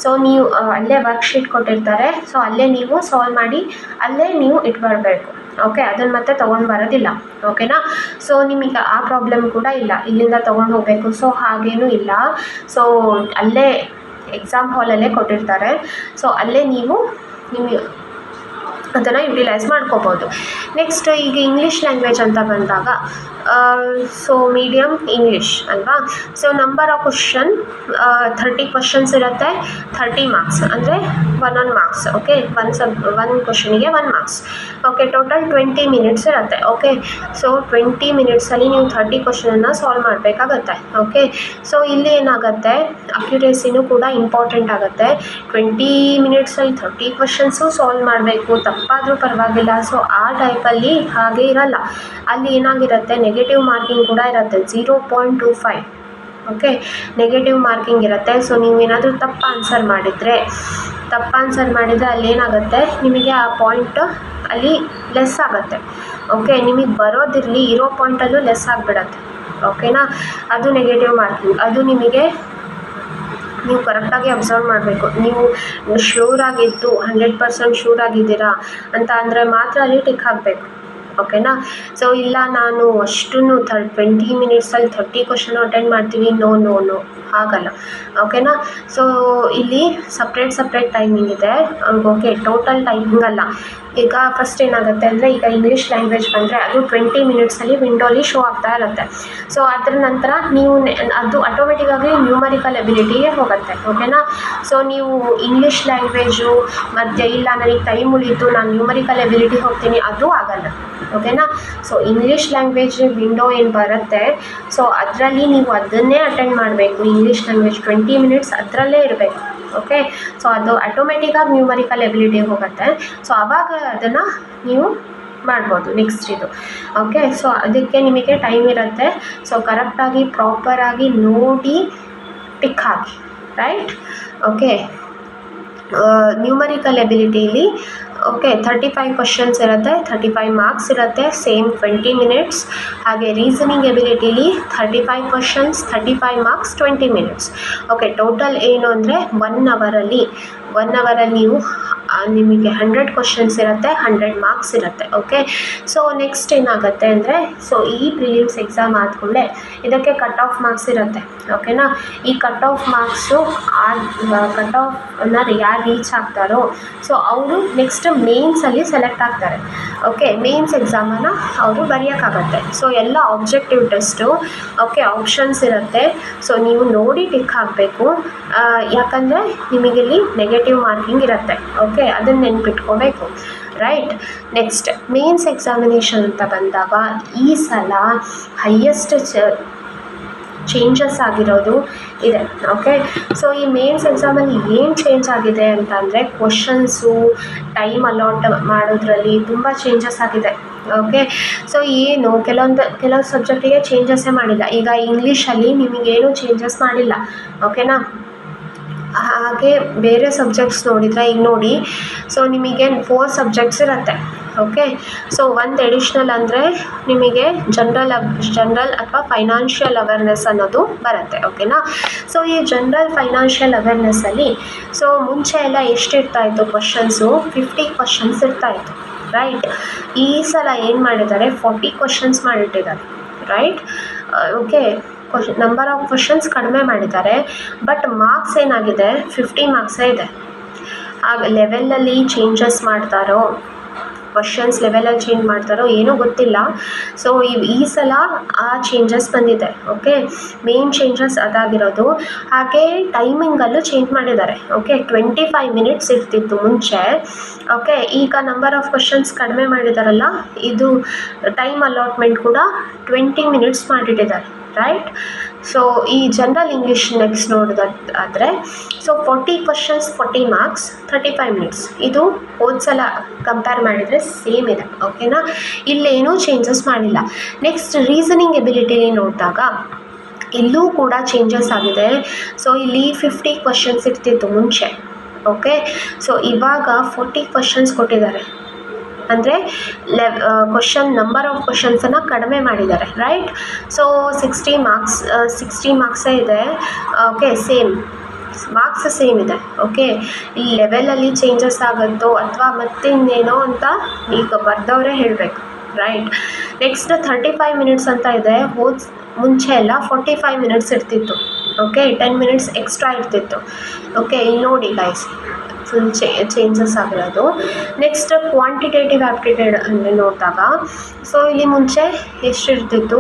ಸೊ ನೀವು ಅಲ್ಲೇ ವರ್ಕ್ಶೀಟ್ ಕೊಟ್ಟಿರ್ತಾರೆ, ಸೊ ಅಲ್ಲೇ ನೀವು ಸಾಲ್ವ್ ಮಾಡಿ ಅಲ್ಲೇ ನೀವು ಇಟ್ಬರಬೇಕು. ಓಕೆ, ಅದನ್ನು ಮತ್ತೆ ತೊಗೊಂಡು ಬರೋದಿಲ್ಲ. ಓಕೆನಾ, ಸೊ ನಿಮಗೆ ಆ ಪ್ರಾಬ್ಲಮ್ ಕೂಡ ಇಲ್ಲ, ಇಲ್ಲಿಂದ ತೊಗೊಂಡು ಹೋಗಬೇಕು ಸೊ ಹಾಗೇನೂ ಇಲ್ಲ. ಸೊ ಅಲ್ಲೇ ಎಕ್ಸಾಮ್ ಹಾಲಲ್ಲೇ ಕೊಟ್ಟಿರ್ತಾರೆ, ಸೊ ಅಲ್ಲೇ ನೀವು ನಿಮಗೆ ಅದನ್ನು ಯುಟಿಲೈಸ್ ಮಾಡ್ಕೋಬೋದು. ನೆಕ್ಸ್ಟ್ ಈಗ ಇಂಗ್ಲೀಷ್ ಲ್ಯಾಂಗ್ವೇಜ್ ಅಂತ ಬಂದಾಗ ಸೊ ಮೀಡಿಯಮ್ ಇಂಗ್ಲೀಷ್ ಅಲ್ವಾ. So number of question 30 questions ಇರುತ್ತೆ, 30 ಮಾರ್ಕ್ಸ್ ಅಂದರೆ 1 ಮಾರ್ಕ್ಸ್. ಓಕೆ, ಒಂದು ಕ್ವಶನಿಗೆ 1 ಮಾರ್ಕ್ಸ್. ಓಕೆ, ಟೋಟಲ್ 20 ಮಿನಿಟ್ಸ್ ಇರುತ್ತೆ. ಓಕೆ, ಸೊ 20 ಮಿನಿಟ್ಸಲ್ಲಿ ನೀವು 30 ಕ್ವಶನನ್ನು ಸಾಲ್ವ್ ಮಾಡಬೇಕಾಗತ್ತೆ. ಓಕೆ, ಸೊ ಇಲ್ಲಿ ಏನಾಗುತ್ತೆ ಅಕ್ಯುರೇಸಿನೂ ಕೂಡ ಇಂಪಾರ್ಟೆಂಟ್ ಆಗುತ್ತೆ. 20 ಮಿನಿಟ್ಸಲ್ಲಿ 30 ಕ್ವಶನ್ಸು ಸಾಲ್ವ್ ಮಾಡಬೇಕು, ತಪ್ಪಾದರೂ ಪರವಾಗಿಲ್ಲ. ಸೊ ಆ ಟೈಪಲ್ಲಿ ಹಾಗೆ ಇರಲ್ಲ, ಅಲ್ಲಿ ಏನಾಗಿರುತ್ತೆ ನೆಗೆಟಿವ್ ಮಾರ್ಕಿಂಗ್ ಕೂಡ ಇರುತ್ತೆ, 0.25. ಓಕೆ, ನೆಗೆಟಿವ್ ಮಾರ್ಕಿಂಗ್ ಇರುತ್ತೆ. ಸೊ ನೀವೇನಾದರೂ ತಪ್ಪು ಆನ್ಸರ್ ಮಾಡಿದರೆ ಅಲ್ಲಿ ಏನಾಗುತ್ತೆ ನಿಮಗೆ ಆ ಪಾಯಿಂಟ್ ಅಲ್ಲಿ ಲೆಸ್ ಆಗುತ್ತೆ. ಓಕೆ, ನಿಮಗೆ ಬರೋದಿರಲಿ, ಇರೋ ಪಾಯಿಂಟಲ್ಲೂ ಲೆಸ್ ಆಗಿಬಿಡತ್ತೆ. ಓಕೆನಾ, ಅದು ನೆಗೆಟಿವ್ ಮಾರ್ಕಿಂಗ್. ಅದು ನಿಮಗೆ ನೀವು ಕರೆಕ್ಟಾಗಿ ಅಬ್ಸರ್ವ್ ಮಾಡಬೇಕು. ನೀವು ಶ್ಯೂರಾಗಿದ್ದು 100% ಶ್ಯೂರ್ ಆಗಿದ್ದೀರಾ ಅಂತ ಅಂದರೆ ಮಾತ್ರ ಅಲ್ಲಿ ಟಿಕ್ ಹಾಕಬೇಕು. ಓಕೆನಾ, ಸೊ ಇಲ್ಲ ನಾನು ಅಷ್ಟೂ 20 ಮಿನಿಟ್ಸಲ್ಲಿ 30 ಕ್ವಶನ್ ಅಟೆಂಡ್ ಮಾಡ್ತೀವಿ, ನೋ ಆಗಲ್ಲ. ಓಕೆನಾ, ಸೊ ಇಲ್ಲಿ ಸಪ್ರೇಟ್ ಟೈಮಿಂಗ್ ಇದೆ. ಓಕೆ, ಟೋಟಲ್ ಟೈಮಿಂಗ್ ಅಲ್ಲ. ಈಗ ಫಸ್ಟ್ ಏನಾಗುತ್ತೆ ಅಂದರೆ ಈಗ ಇಂಗ್ಲೀಷ್ ಲ್ಯಾಂಗ್ವೇಜ್ ಬಂದರೆ ಅದು 20 ಮಿನಿಟ್ಸಲ್ಲಿ ವಿಂಡೋಲಿ ಶೋ ಆಗ್ತಾ ಇರುತ್ತೆ. ಸೊ ಅದರ ನಂತರ ನೀವು ಅದು ಆಟೋಮೆಟಿಕ್ಕಾಗಿ ನ್ಯೂಮರಿಕಲ್ ಎಬಿಲಿಟಿಗೆ ಹೋಗುತ್ತೆ. ಓಕೆನಾ, ಸೊ ನೀವು ಇಂಗ್ಲೀಷ್ ಲ್ಯಾಂಗ್ವೇಜು ಮತ್ತು ಇಲ್ಲ ನನಗೆ ಟೈಮ್ ಉಳಿತು ನಾನು ನ್ಯೂಮರಿಕಲ್ ಎಬಿಲಿಟಿ ಹೋಗ್ತೀನಿ, ಅದು ಆಗಲ್ಲ. ಓಕೆನಾ, ಸೊ ಇಂಗ್ಲೀಷ್ ಲ್ಯಾಂಗ್ವೇಜ್ ವಿಂಡೋ ಏನು ಬರುತ್ತೆ ಸೊ ಅದರಲ್ಲಿ ನೀವು ಅದನ್ನೇ ಅಟೆಂಡ್ ಮಾಡಬೇಕು. ಇಂಗ್ಲೀಷ್ ಲ್ಯಾಂಗ್ವೇಜ್ 20 ಮಿನಿಟ್ಸ್ ಅದರಲ್ಲೇ ಇರಬೇಕು. ಓಕೆ, ಸೊ ಅದು ಆಟೋಮೆಟಿಕ್ಕಾಗಿ ನ್ಯೂಮರಿಕಲ್ ಎಬಿಲಿಟಿಗೆ ಹೋಗುತ್ತೆ. ಸೊ ಆವಾಗ ಅದನ್ನು ನೀವು ಮಾಡ್ಬೋದು ನೆಕ್ಸ್ಟ್ ಇದು. ಓಕೆ, ಸೊ ಅದಕ್ಕೆ ನಿಮಗೆ ಟೈಮ್ ಇರುತ್ತೆ. ಸೊ ಕರೆಕ್ಟಾಗಿ ಪ್ರಾಪರಾಗಿ ನೋಡಿ ಟಿಕ್ ಹಾಕಿ, ರೈಟ್. ಓಕೆ, ನ್ಯೂಮರಿಕಲ್ ಎಬಿಲಿಟಿಲಿ ಓಕೆ 35 ಕ್ವಶನ್ಸ್ ಇರುತ್ತೆ, 35 ಮಾರ್ಕ್ಸ್ ಇರುತ್ತೆ, ಸೇಮ್ 20 ಮಿನಿಟ್ಸ್. ಹಾಗೆ ರೀಸನಿಂಗ್ ಎಬಿಲಿಟಿಲಿ 35 questions, 35 marks, 20 minutes. Okay, total ಏನು ಅಂದರೆ 1 ಅವರಲ್ಲಿ ನೀವು ನಿಮಗೆ 100 ಕ್ವಶನ್ಸ್ ಇರುತ್ತೆ, 100 ಮಾರ್ಕ್ಸ್ ಇರುತ್ತೆ. ಓಕೆ, ಸೊ ನೆಕ್ಸ್ಟ್ ಏನಾಗುತ್ತೆ ಅಂದರೆ ಸೊ ಈ ಪ್ರಿಲಿಮ್ಸ್ ಎಕ್ಸಾಮ್ ಆದಮೇಲೆ ಇದಕ್ಕೆ ಕಟ್ ಆಫ್ ಮಾರ್ಕ್ಸ್ ಇರುತ್ತೆ. ಓಕೆನಾ, ಈ ಕಟ್ ಆಫ್ ಮಾರ್ಕ್ಸು ಕಟ್ ಆಫ್ನ ಯಾರು ರೀಚ್ ಆಗ್ತಾರೋ ಸೊ ಅವರು ನೆಕ್ಸ್ಟ್ ಮೇನ್ಸಲ್ಲಿ ಸೆಲೆಕ್ಟ್ ಆಗ್ತಾರೆ. ಓಕೆ, ಮೇನ್ಸ್ ಎಕ್ಸಾಮನ್ನು ಅವರು ಬರೆಯೋಕ್ಕಾಗತ್ತೆ. ಸೊ ಎಲ್ಲ ಆಬ್ಜೆಕ್ಟಿವ್ ಟೆಸ್ಟು, ಓಕೆ, ಆಪ್ಷನ್ಸ್ ಇರುತ್ತೆ. ಸೊ ನೀವು ನೋಡಿ ಟಿಕ್ ಹಾಕಬೇಕು, ಯಾಕಂದರೆ ನಿಮಗಿಲ್ಲಿ ನೆಗೆಟಿವ್ ಮಾರ್ಕಿಂಗ್ ಇರುತ್ತೆ. ಓಕೆ, ಅದನ್ನು ನೆನ್ಪಿಟ್ಕೋಬೇಕು, ರೈಟ್. ನೆಕ್ಸ್ಟ್ ಮೇನ್ಸ್ ಎಕ್ಸಾಮಿನೇಷನ್ ಅಂತ ಬಂದಾಗ ಈ ಸಲ ಹೈಯೆಸ್ಟ್ ಚೇಂಜಸ್ ಆಗಿರೋದು ಇದೆ. ಓಕೆ, ಸೊ ಈ ಮೇನ್ಸ್ ಎಕ್ಸಾಮಲ್ಲಿ ಏನು ಚೇಂಜ್ ಆಗಿದೆ ಅಂತಂದರೆ ಕ್ವಶನ್ಸು ಟೈಮ್ ಅಲಾಟ್ ಮಾಡೋದ್ರಲ್ಲಿ ತುಂಬ ಚೇಂಜಸ್ ಆಗಿದೆ. ಓಕೆ, ಸೊ ಏನು ಕೆಲವು ಸಬ್ಜೆಕ್ಟಿಗೆ ಚೇಂಜಸ್ಸೇ ಮಾಡಿಲ್ಲ. ಈಗ ಇಂಗ್ಲೀಷಲ್ಲಿ ನಿಮಗೇನು ಚೇಂಜಸ್ ಮಾಡಿಲ್ಲ. ಓಕೆನಾ, ಹಾಗೆ ಬೇರೆ ಸಬ್ಜೆಕ್ಟ್ಸ್ ನೋಡಿದರೆ ಈಗ ನೋಡಿ ಸೊ ನಿಮಗೆ 4 ಸಬ್ಜೆಕ್ಟ್ಸ್ ಇರುತ್ತೆ. ಓಕೆ. ಸೊ ಒಂದು ಎಡಿಷ್ನಲ್ ಅಂದರೆ ನಿಮಗೆ ಜನರಲ್ ಅಥವಾ ಫೈನಾನ್ಷಿಯಲ್ ಅವೇರ್ನೆಸ್ ಅನ್ನೋದು ಬರುತ್ತೆ. ಓಕೆನಾ. ಸೊ ಈ ಜನರಲ್ ಫೈನಾನ್ಷಿಯಲ್ ಅವೇರ್ನೆಸ್ಸಲ್ಲಿ ಸೊ ಮುಂಚೆ ಎಲ್ಲ ಎಷ್ಟಿರ್ತಾಯಿತ್ತು ಕ್ವಶನ್ಸು, 50 ಕ್ವಶನ್ಸ್ ಇರ್ತಾಯಿತ್ತು, ರೈಟ್. ಈ ಸಲ ಏನು ಮಾಡಿದ್ದಾರೆ, 40 ಕ್ವಶನ್ಸ್ ಮಾಡಿಟ್ಟಿದ್ದಾರೆ, right. Okay. Number of questions ಕಡಿಮೆ ಮಾಡಿದ್ದಾರೆ, ಬಟ್ ಮಾರ್ಕ್ಸ್ ಏನಾಗಿದೆ 50 ಮಾರ್ಕ್ಸೇ ಇದೆ. ಆಗ ಲೆವೆಲಲ್ಲಿ ಚೇಂಜಸ್ ಮಾಡ್ತಾರೋ, ಕ್ವಶನ್ಸ್ ಲೆವೆಲಲ್ಲಿ ಚೇಂಜ್ ಮಾಡ್ತಾರೋ ಏನೂ ಗೊತ್ತಿಲ್ಲ. ಸೊ ಈ ಸಲ ಆ ಚೇಂಜಸ್ ಬಂದಿದೆ. ಓಕೆ. ಮೇನ್ ಚೇಂಜಸ್ ಅದಾಗಿರೋದು. ಹಾಗೆ ಟೈಮಿಂಗಲ್ಲೂ ಚೇಂಜ್ ಮಾಡಿದ್ದಾರೆ. ಓಕೆ. 25 ಮಿನಿಟ್ಸ್ ಇರ್ತಿತ್ತು ಮುಂಚೆ. ಓಕೆ. ಈಗ ನಂಬರ್ ಆಫ್ ಕ್ವಶನ್ಸ್ ಕಡಿಮೆ ಮಾಡಿದಾರಲ್ಲ, ಇದು ಟೈಮ್ ಅಲಾಟ್ಮೆಂಟ್ ಕೂಡ 20 ಮಿನಿಟ್ಸ್ ಮಾಡಿಟ್ಟಿದ್ದಾರೆ, ರೈಟ್. ಸೊ ಈ ಜನರಲ್ ಇಂಗ್ಲೀಷ್ ನೆಕ್ಸ್ಟ್ ನೋಡೋದಾದರೆ ಸೊ 40 ಕ್ವಶನ್ಸ್ 40 ಮಾರ್ಕ್ಸ್ 35 ಮಿನಿಟ್ಸ್. ಇದು ಹೋದ್ಸಲ ಕಂಪೇರ್ ಮಾಡಿದರೆ ಸೇಮ್ ಇದೆ. ಓಕೆನಾ. ಇಲ್ಲೇನೂ ಚೇಂಜಸ್ ಮಾಡಿಲ್ಲ. ನೆಕ್ಸ್ಟ್ ರೀಸನಿಂಗ್ ಎಬಿಲಿಟಿಲಿ ನೋಡಿದಾಗ ಇಲ್ಲೂ ಕೂಡ ಚೇಂಜಸ್ ಆಗಿದೆ. ಸೊ ಇಲ್ಲಿ 50 ಕ್ವಶನ್ಸ್ ಇರ್ತಿತ್ತು ಮುಂಚೆ. ಓಕೆ. ಸೊ ಇವಾಗ 40 ಕ್ವಶನ್ಸ್ ಕೊಟ್ಟಿದ್ದಾರೆ. ಅಂದರೆ ನಂಬರ್ ಆಫ್ ಕ್ವಶನ್ಸನ್ನು ಕಡಿಮೆ ಮಾಡಿದ್ದಾರೆ, ರೈಟ್. ಸೊ 60 ಮಾರ್ಕ್ಸೇ ಇದೆ. ಓಕೆ. ಸೇಮ್ ಮಾರ್ಕ್ಸ್ ಸೇಮ್ ಇದೆ. ಓಕೆ. ಈ ಲೆವೆಲಲ್ಲಿ ಚೇಂಜಸ್ ಆಗುತ್ತೋ ಅಥವಾ ಮತ್ತಿನ್ನೇನೋ ಅಂತ ಈಗ ಬರ್ದವರೇ ಹೇಳಬೇಕು, ರೈಟ್. ನೆಕ್ಸ್ಟ್ 35 ಮಿನಿಟ್ಸ್ ಅಂತ ಇದೆ. ಮುಂಚೆ ಎಲ್ಲ 45 ಮಿನಿಟ್ಸ್ ಇರ್ತಿತ್ತು. ಓಕೆ. 10 ಮಿನಿಟ್ಸ್ ಎಕ್ಸ್ಟ್ರಾ ಇರ್ತಿತ್ತು. ಓಕೆ. ಇಲ್ಲಿ ನೋಡಿ ಗೈಸ್, ಫುಲ್ ಚೇಂಜಸ್ ಆಗಿರೋದು. ನೆಕ್ಸ್ಟ್ ಕ್ವಾಂಟಿಟೇಟಿವ್ ಆ್ಯಪ್ಟಿಟ್ಯೂಡ್ ಅಂದರೆ ನೋಡಿದಾಗ ಸೊ ಇಲ್ಲಿ ಮುಂಚೆ ಎಷ್ಟಿರ್ತಿತ್ತು,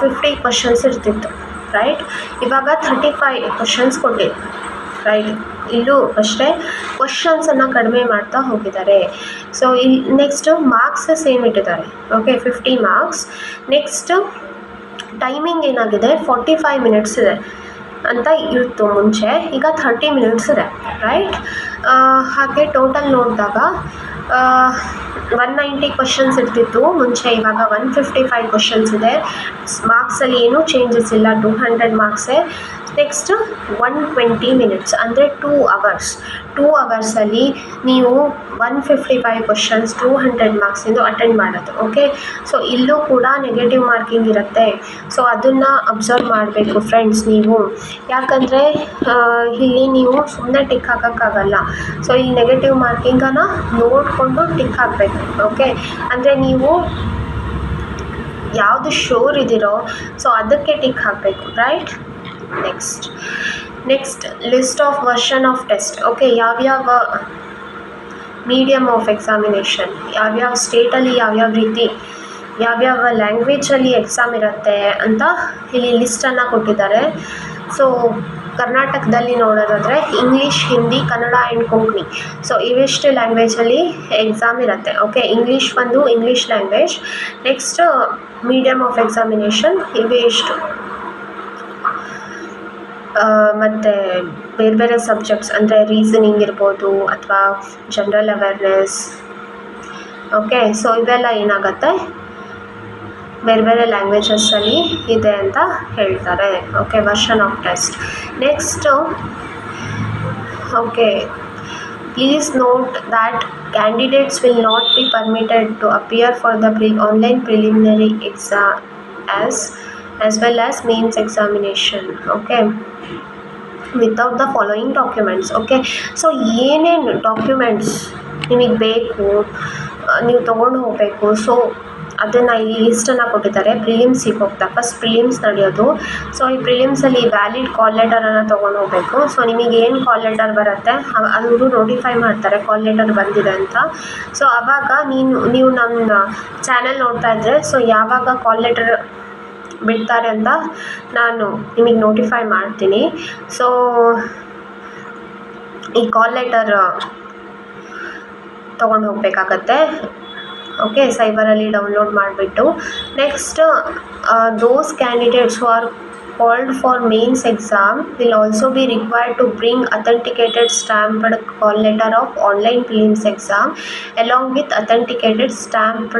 50 ಕ್ವಶನ್ಸ್ ಇರ್ತಿತ್ತು, ರೈಟ್. ಇವಾಗ 35 ಕ್ವಶನ್ಸ್ ಕೊಟ್ಟಿದೆ, ರೈಟ್. ಇಲ್ಲೂ ಅಷ್ಟೇ ಕ್ವಶನ್ಸನ್ನು ಕಡಿಮೆ ಮಾಡ್ತಾ ಹೋಗಿದ್ದಾರೆ. ಸೊ ಇಲ್ಲಿ ನೆಕ್ಸ್ಟು ಮಾರ್ಕ್ಸ್ ಸೇಮ್ ಇಟ್ಟಿದ್ದಾರೆ. ಓಕೆ. 50 ಮಾರ್ಕ್ಸ್. ನೆಕ್ಸ್ಟ್ ಟೈಮಿಂಗ್ ಏನಾಗಿದೆ, 45 ಮಿನಿಟ್ಸ್ ಇದೆ ಅಂತ ಇತ್ತು ಮುಂಚೆ, ಈಗ 30 ಮಿನಿಟ್ಸ್ ಇದೆ, ರೈಟ್. ಹಾಗೆ ಟೋಟಲ್ ನೋಡಿದಾಗ 190 ಕ್ವಶನ್ಸ್ ಇರ್ತಿತ್ತು ಮುಂಚೆ, ಇವಾಗ 155 ಕ್ವಶನ್ಸ್ ಇದೆ. ಮಾರ್ಕ್ಸಲ್ಲಿ ಏನೂ ಚೇಂಜಸ್ ಇಲ್ಲ, 200 ಮಾರ್ಕ್ಸೇ. ನೆಕ್ಸ್ಟ್ 120 ಮಿನಿಟ್ಸ್ ಅಂದರೆ 2 ಅವರ್ಸಲ್ಲಿ ನೀವು 155 ಕ್ವಶನ್ಸ್ 200 ಮಾರ್ಕ್ಸಿಂದು ಅಟೆಂಡ್ ಮಾಡೋದು. ಓಕೆ. ಸೊ ಇಲ್ಲೂ ಕೂಡ ನೆಗೆಟಿವ್ ಮಾರ್ಕಿಂಗ್ ಇರುತ್ತೆ. ಸೊ ಅದನ್ನು ಅಬ್ಸರ್ವ್ ಮಾಡಬೇಕು ಫ್ರೆಂಡ್ಸ್ ನೀವು. ಯಾಕಂದರೆ ಇಲ್ಲಿ ನೀವು ಸುಮ್ಮನೆ ಟಿಕ್ ಹಾಕೋಕ್ಕಾಗಲ್ಲ. ಸೊ ಈ ನೆಗೆಟಿವ್ ಮಾರ್ಕಿಂಗನ್ನು ನೋಡಿಕೊಂಡು ಟಿಕ್ ಹಾಕಬೇಕು. ಓಕೆ. ಅಂದರೆ ನೀವು ಯಾವುದು ಶೋರ್ ಇದ್ದೀರೋ ಸೊ ಅದಕ್ಕೆ ಟಿಕ್ ಹಾಕಬೇಕು, right. Next list of version of test. Okay. ಯಾವ್ಯಾವ ಮೀಡಿಯಮ್ ಆಫ್ ಎಕ್ಸಾಮಿನೇಷನ್, ಯಾವ್ಯಾವ ಸ್ಟೇಟಲ್ಲಿ ಯಾವ್ಯಾವ ರೀತಿ ಯಾವ್ಯಾವ ಲ್ಯಾಂಗ್ವೇಜಲ್ಲಿ ಎಕ್ಸಾಮ್ ಇರುತ್ತೆ ಅಂತ ಇಲ್ಲಿ ಲಿಸ್ಟನ್ನು ಕೊಟ್ಟಿದ್ದಾರೆ. ಸೊ ಕರ್ನಾಟಕದಲ್ಲಿ ನೋಡೋದಾದರೆ English, Hindi, Kannada and Konkani. So ಇವಿಷ್ಟು ಲ್ಯಾಂಗ್ವೇಜಲ್ಲಿ ಎಕ್ಸಾಮ್ ಇರುತ್ತೆ. ಓಕೆ. ಇಂಗ್ಲೀಷ್ ಒಂದು English language. Next medium of examination ಇವೇ ಇಷ್ಟು. ಮತ್ತು ಬೇರೆ ಬೇರೆ ಸಬ್ಜೆಕ್ಟ್ಸ್ ಅಂದರೆ ರೀಸನಿಂಗ್ ಇರ್ಬೋದು ಅಥವಾ ಜನರಲ್ ಅವೇರ್ನೆಸ್. ಓಕೆ. ಸೊ ಇವೆಲ್ಲ ಏನಾಗುತ್ತೆ ಬೇರೆ ಬೇರೆ ಲ್ಯಾಂಗ್ವೇಜಸ್ಸಲ್ಲಿ ಇದೆ ಅಂತ ಹೇಳ್ತಾರೆ. Okay. Version of test. Next okay. Please note that candidates will not be permitted to appear for the online preliminary exam as well as mains examination. Okay. Without the following documents. Okay. So ಏನೇನು documents ನಿಮಗೆ ಬೇಕು, ನೀವು ತೊಗೊಂಡು ಹೋಗಬೇಕು. So ಅದನ್ನು ಈ ಲಿಸ್ಟನ್ನು ಕೊಟ್ಟಿದ್ದಾರೆ. ಪ್ರಿಲಿಮ್ಸಿಗೆ ಹೋಗ್ತಾ ಫಸ್ಟ್ ಪ್ರಿಲಿಮ್ಸ್ ನಡೆಯೋದು. ಸೊ ಈ ಪ್ರಿಲಿಮ್ಸಲ್ಲಿ ವ್ಯಾಲಿಡ್ ಕಾಲ್ ಲೆಟರನ್ನು ತೊಗೊಂಡು ಹೋಗಬೇಕು. ಸೊ ನಿಮಗೆ ಏನು ಕಾಲ್ ಲೆಟರ್ ಬರುತ್ತೆ ಅವರು ನೋಟಿಫೈ ಮಾಡ್ತಾರೆ ಕಾಲ್ ಲೆಟರ್ ಬಂದಿದೆ ಅಂತ. ಸೊ ಆವಾಗ ನೀವು ನಮ್ಮ ಚಾನಲ್ ನೋಡ್ತಾ ಇದ್ದರೆ ಸೊ ಯಾವಾಗ ಕಾಲ್ ಲೆಟರ್ ಬಿಡ್ತಾರೆ ಅಂತ ನಾನು ನಿಮಗೆ ನೋಟಿಫೈ ಮಾಡ್ತೀನಿ. ಸೊ ಈ ಕಾಲ್ ಲೆಟರ್ ತೊಗೊಂಡು ಹೋಗಬೇಕಾಗತ್ತೆ. ಓಕೆ. ಸೈಬರಲ್ಲಿ ಡೌನ್ಲೋಡ್ ಮಾಡಿಬಿಟ್ಟು next those candidates who are called for mains exam will also be required to bring authenticated stamped call letter of online prelims exam along with authenticated stamped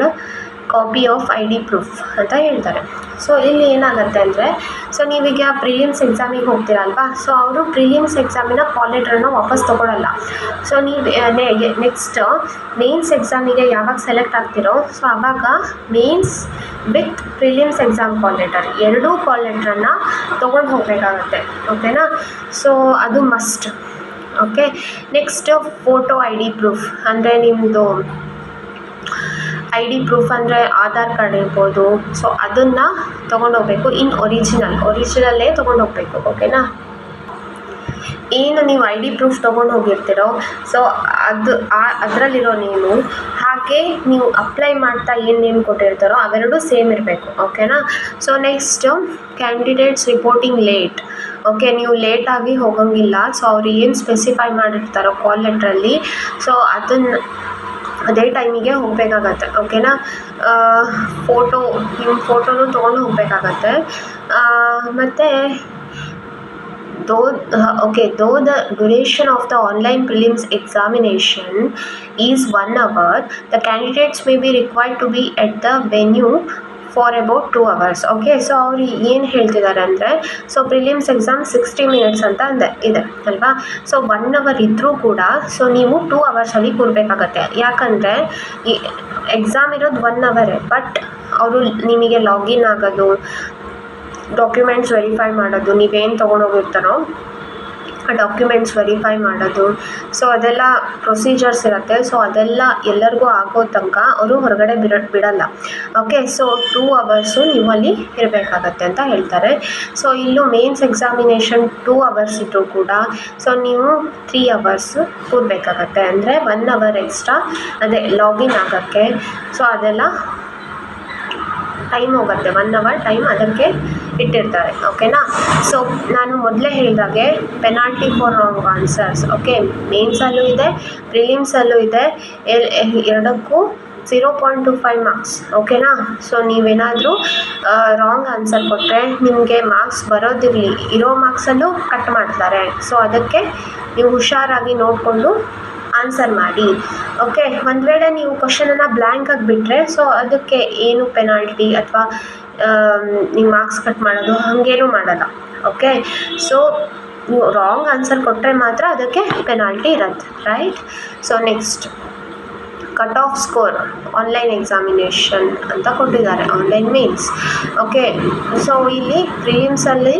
copy of I D proof ಅಂತ ಹೇಳ್ತಾರೆ. So ಇಲ್ಲಿ ಏನಾಗುತ್ತೆ ಅಂದರೆ, so ನೀವೀಗ prelims ಎಕ್ಸಾಮಿಗೆ ಹೋಗ್ತೀರಲ್ವಾ, so ಅವರು prelims ಎಕ್ಸಾಮಿನ ಕಾಲ್ ಲೆಟ್ರನ್ನು ವಾಪಸ್ ತೊಗೊಳಲ್ಲ. ಸೊ ನೀವು ನೆಕ್ಸ್ಟ್ ಮೇನ್ಸ್ ಎಕ್ಸಾಮಿಗೆ ಯಾವಾಗ ಸೆಲೆಕ್ಟ್ ಆಗ್ತಿರೋ, ಸೊ ಆವಾಗ mains with prelims exam call letter ಎರಡೂ ಕಾಲ್ ಲೆಟ್ರನ್ನು ತೊಗೊಂಡು ಹೋಗಬೇಕಾಗತ್ತೆ. ಓಕೆನಾ? ಸೊ ಅದು must. Okay, next photo I D proof ಅಂದರೆ ನಿಮ್ಮದು ಐ ಡಿ ಪ್ರೂಫ್ ಅಂದರೆ ಆಧಾರ್ ಕಾರ್ಡ್ ಇರ್ಬೋದು. ಸೊ ಅದನ್ನು ತೊಗೊಂಡೋಗ್ಬೇಕು. ಒರಿಜಿನಲ್ಲೇ ತೊಗೊಂಡೋಗ್ಬೇಕು. ಓಕೆನಾ? ಏನು ನೀವು ಐ ಡಿ ಪ್ರೂಫ್ ತೊಗೊಂಡು ಹೋಗಿರ್ತೀರೋ, ಸೊ ಅದರಲ್ಲಿರೋ ನೇಮು ಹಾಗೆ ನೀವು ಅಪ್ಲೈ ಮಾಡ್ತಾ ಏನು ನೇಮ್ ಕೊಟ್ಟಿರ್ತಾರೋ ಅವೆರಡೂ ಸೇಮ್ ಇರಬೇಕು. ಓಕೆನಾ? So next candidates reporting late. Okay, ನೀವು ಲೇಟಾಗಿ ಹೋಗೋಂಗಿಲ್ಲ. ಸೊ ಅವ್ರು ಏನು ಸ್ಪೆಸಿಫೈ ಮಾಡಿರ್ತಾರೋ ಕಾಲ್ ಲೆಟ್ರಲ್ಲಿ, ಸೊ ಅದನ್ನು ಅದೇ ಟೈಮಿಗೆ ಹೋಗಬೇಕಾಗತ್ತೆ. ಓಕೆನಾ? ನಿಮ್ಮ ಫೋಟೋನು ತೊಗೊಂಡು ಹೋಗಬೇಕಾಗತ್ತೆ. ಮತ್ತು though the duration of the online prelims examination is 1 hour, the candidates may be required to be at the venue for about 2 hours. Okay, so ಅವರು ಏನು ಹೇಳ್ತಿದ್ದಾರೆ ಅಂದರೆ, ಸೊ ಪ್ರಿಲಿಮ್ಸ್ ಎಕ್ಸಾಮ್ 60 minutes ಅಂತ ಇದೆ ಅಲ್ವಾ. ಸೊ 1 hour ಇದ್ದರೂ ಕೂಡ so ನೀವು 2 hours ಕೂರಬೇಕಾಗತ್ತೆ. ಯಾಕಂದರೆ ಈ ಎಕ್ಸಾಮ್ ಇರೋದು 1 hour, ಬಟ್ ಅವರು ನಿಮಗೆ ಲಾಗಿನ್ ಆಗೋದು, ಡಾಕ್ಯುಮೆಂಟ್ಸ್ ವೆರಿಫೈ ಮಾಡೋದು, ನೀವೇನು ತೊಗೊಂಡೋಗಿರ್ತಾರೋ ಆ ಡಾಕ್ಯುಮೆಂಟ್ಸ್ ವೆರಿಫೈ ಮಾಡೋದು, ಸೊ ಅದೆಲ್ಲ ಪ್ರೊಸೀಜರ್ಸ್ ಇರುತ್ತೆ. ಸೊ ಅದೆಲ್ಲ ಎಲ್ಲರಿಗೂ ಆಗೋ ತನಕ ಅವರು ಹೊರಗಡೆ ಬಿಡಲ್ಲ. ಓಕೆ, ಸೊ 2 hours ನೀವು ಅಲ್ಲಿ ಇರಬೇಕಾಗತ್ತೆ ಅಂತ ಹೇಳ್ತಾರೆ. ಸೊ ಇಲ್ಲೂ ಮೇನ್ಸ್ ಎಕ್ಸಾಮಿನೇಷನ್ 2 hours ಇದ್ದರೂ ಕೂಡ ಸೊ ನೀವು 3 hours ಕೂರಬೇಕಾಗತ್ತೆ. ಅಂದರೆ 1 hour ಎಕ್ಸ್ಟ್ರಾ ಅದೇ ಲಾಗಿನ್ ಆಗೋಕ್ಕೆ. ಸೊ ಅದೆಲ್ಲ ಟೈಮ್ ಹೋಗುತ್ತೆ. 1 hour ಟೈಮ್ ಅದಕ್ಕೆ ಇಟ್ಟಿರ್ತಾರೆ. ಓಕೆನಾ? ಸೊ ನಾನು ಮೊದಲೇ ಹೇಳಿದಾಗೆ penalty for wrong answers. Okay, ಮೇನ್ಸಲ್ಲೂ ಇದೆ, ಪ್ರಿಲಿಮ್ಸಲ್ಲೂ ಇದೆ. ಎರಡಕ್ಕೂ 0.25 ಮಾರ್ಕ್ಸ್. ಓಕೆನಾ? ಸೊ ನೀವೇನಾದರೂ ರಾಂಗ್ ಆನ್ಸರ್ ಕೊಟ್ಟರೆ ನಿಮಗೆ ಮಾರ್ಕ್ಸ್ ಬರೋದಿರಲಿ, ಇರೋ ಮಾರ್ಕ್ಸಲ್ಲೂ ಕಟ್ ಮಾಡ್ತಾರೆ. ಸೊ ಅದಕ್ಕೆ ನೀವು ಹುಷಾರಾಗಿ ನೋಡಿಕೊಂಡು ಆನ್ಸರ್ ಮಾಡಿ. ಓಕೆ, ಒಂದು ವೇಳೆ ನೀವು ಕ್ವಶನನ್ನು ಬ್ಲ್ಯಾಂಕಾಗಿ ಬಿಟ್ಟರೆ ಸೊ ಅದಕ್ಕೆ ಏನು ಪೆನಾಲ್ಟಿ ಅಥವಾ ನೀವು ಮಾರ್ಕ್ಸ್ ಕಟ್ ಮಾಡೋದು ಹಾಗೇನೂ ಮಾಡಲ್ಲ. ಓಕೆ, ಸೊ ನೀವು ರಾಂಗ್ ಆನ್ಸರ್ ಕೊಟ್ಟರೆ ಮಾತ್ರ ಅದಕ್ಕೆ ಪೆನಾಲ್ಟಿ ಇರುತ್ತೆ. Right? So next cut off score online examination ಅಂತ ಕೊಟ್ಟಿದ್ದಾರೆ, ಆನ್ಲೈನ್ ಮೇನ್ಸ್. ಓಕೆ, ಸೊ ಇಲ್ಲಿ ಪ್ರಿಲಿಮ್ಸಲ್ಲಿ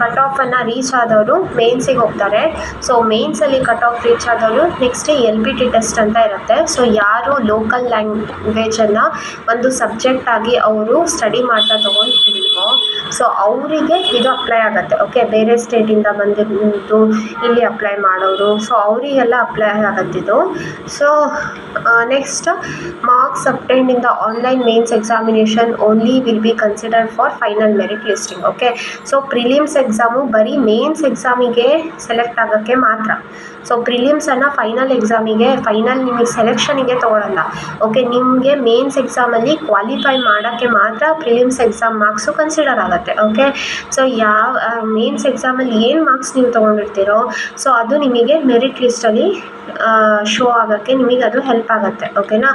ಕಟ್ ಆಫನ್ನು ರೀಚ್ ಆದವರು ಮೇನ್ಸಿಗೆ ಹೋಗ್ತಾರೆ. ಸೊ ಮೇನ್ಸಲ್ಲಿ ಕಟ್ ಆಫ್ ರೀಚ್ ಆದವರು ನೆಕ್ಸ್ಟ್ LPT ಟೆಸ್ಟ್ ಅಂತ ಇರುತ್ತೆ. ಸೊ ಯಾರು ಲೋಕಲ್ ಲ್ಯಾಂಗ್ವೇಜನ್ನು ಒಂದು ಸಬ್ಜೆಕ್ಟಾಗಿ ಅವರು ಸ್ಟಡಿ ಮಾಡ್ತಾ ತೊಗೊಂಡಿಲ್ವೋ ಸೊ ಅವರಿಗೆ ಇದು ಅಪ್ಲೈ ಆಗುತ್ತೆ. ಓಕೆ, ಬೇರೆ ಸ್ಟೇಟಿಂದ ಬಂದಿದ್ದು ಇಲ್ಲಿ ಅಪ್ಲೈ ಮಾಡೋರು, ಸೊ ಅವರಿಗೆಲ್ಲ ಅಪ್ಲೈ ಆಗುತ್ತಿದ್ದು. So next marks obtained in the online mains examination only will be considered for final merit listing. Okay, so prelims exam ಬರೀ ಮೇನ್ಸ್ ಎಕ್ಸಾಮಿಗೆ ಸೆಲೆಕ್ಟ್ ಆಗೋಕ್ಕೆ ಮಾತ್ರ. ಸೊ ಪ್ರಿಲಿಮ್ಸನ್ನು ಫೈನಲ್ ಎಕ್ಸಾಮಿಗೆ, ಫೈನಲ್ ನಿಮಗೆ ಸೆಲೆಕ್ಷನಿಗೆ ತೊಗೊಳಲ್ಲ. ಓಕೆ, ನಿಮಗೆ ಮೇನ್ಸ್ ಎಕ್ಸಾಮಲ್ಲಿ qualify ಮಾಡೋಕ್ಕೆ ಮಾತ್ರ ಪ್ರಿಲಿಮ್ಸ್ ಎಕ್ಸಾಮ್ ಮಾರ್ಕ್ಸು ಕನ್ಸಿಡರ್ ಆಗುತ್ತೆ. Okay, so ಯಾವ ಮೇನ್ಸ್ ಎಕ್ಸಾಮಲ್ಲಿ ಏನು ಮಾರ್ಕ್ಸ್ ನೀವು ತೊಗೊಂಡಿರ್ತೀರೋ ಸೊ ಅದು ನಿಮಗೆ ಮೆರಿಟ್ ಲಿಸ್ಟಲ್ಲಿ ಶೋ ಆಗೋಕ್ಕೆ ನಿಮಗೆ ಅದು ಹೆಲ್ಪ್ ಆಗುತ್ತೆ. ಓಕೆನಾ?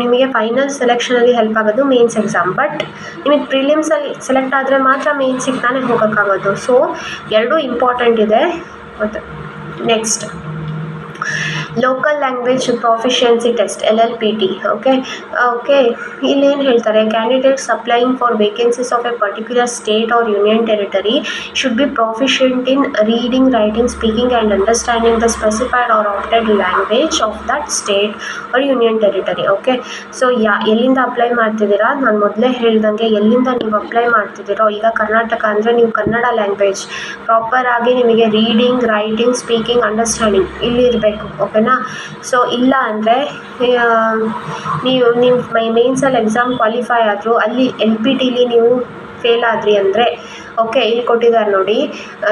ನಿಮಗೆ ಫೈನಲ್ ಸೆಲೆಕ್ಷನಲ್ಲಿ ಹೆಲ್ಪ್ ಆಗೋದು ಮೇನ್ಸ್ ಎಕ್ಸಾಮ್, ಬಟ್ ನಿಮಗೆ ಪ್ರಿಲಿಮ್ಸಲ್ಲಿ ಸೆಲೆಕ್ಟ್ ಆದರೆ ಮಾತ್ರ ಮೇನ್ಸಿಗೆ ತಾನೇ ಹೋಗೋಕ್ಕಾಗೋದು. ಸೊ ಎರಡೂ ಇಂಪಾರ್ಟೆಂಟ್ ಇದೆ. ಮತ್ತು next local language proficiency test LLPT. Okay, ಇಲ್ಲೇನು ಹೇಳ್ತಾರೆ, candidates applying for vacancies of a particular state or union territory should be proficient in reading, writing, speaking and understanding the specified or opted language of that state or union territory. Okay, so ಎಲ್ಲಿಂದ apply ಮಾಡ್ತಿದ್ದೀರಾ, ನಾನು ಮೊದಲೇ ಹೇಳ್ದಂಗೆ ಎಲ್ಲಿಂದ ನೀವು apply ಮಾಡ್ತಿದ್ದೀರೋ, ಈಗ ಕರ್ನಾಟಕ ಅಂದರೆ ನೀವು ಕನ್ನಡ ಲ್ಯಾಂಗ್ವೇಜ್ ಪ್ರಾಪರಾಗಿ ನಿಮಗೆ ರೀಡಿಂಗ್, ರೈಟಿಂಗ್, ಸ್ಪೀಕಿಂಗ್, ಅಂಡರ್ಸ್ಟ್ಯಾಂಡಿಂಗ್ ಇಲ್ಲಿ ಇರಬೇಕು. ಓಕೆನಾ? ಸೊ ಇಲ್ಲ ಅಂದರೆ ನೀವು ಮೇನ್ಸಲ್ಲಿ ಎಕ್ಸಾಮ್ ಕ್ವಾಲಿಫೈ ಆದರೂ ಅಲ್ಲಿ LPTಲಿ ನೀವು ಫೇಲ್ ಆದ್ರಿ ಅಂದರೆ, ಓಕೆ ಇಲ್ಲಿ ಕೊಟ್ಟಿದ್ದಾರೆ ನೋಡಿ,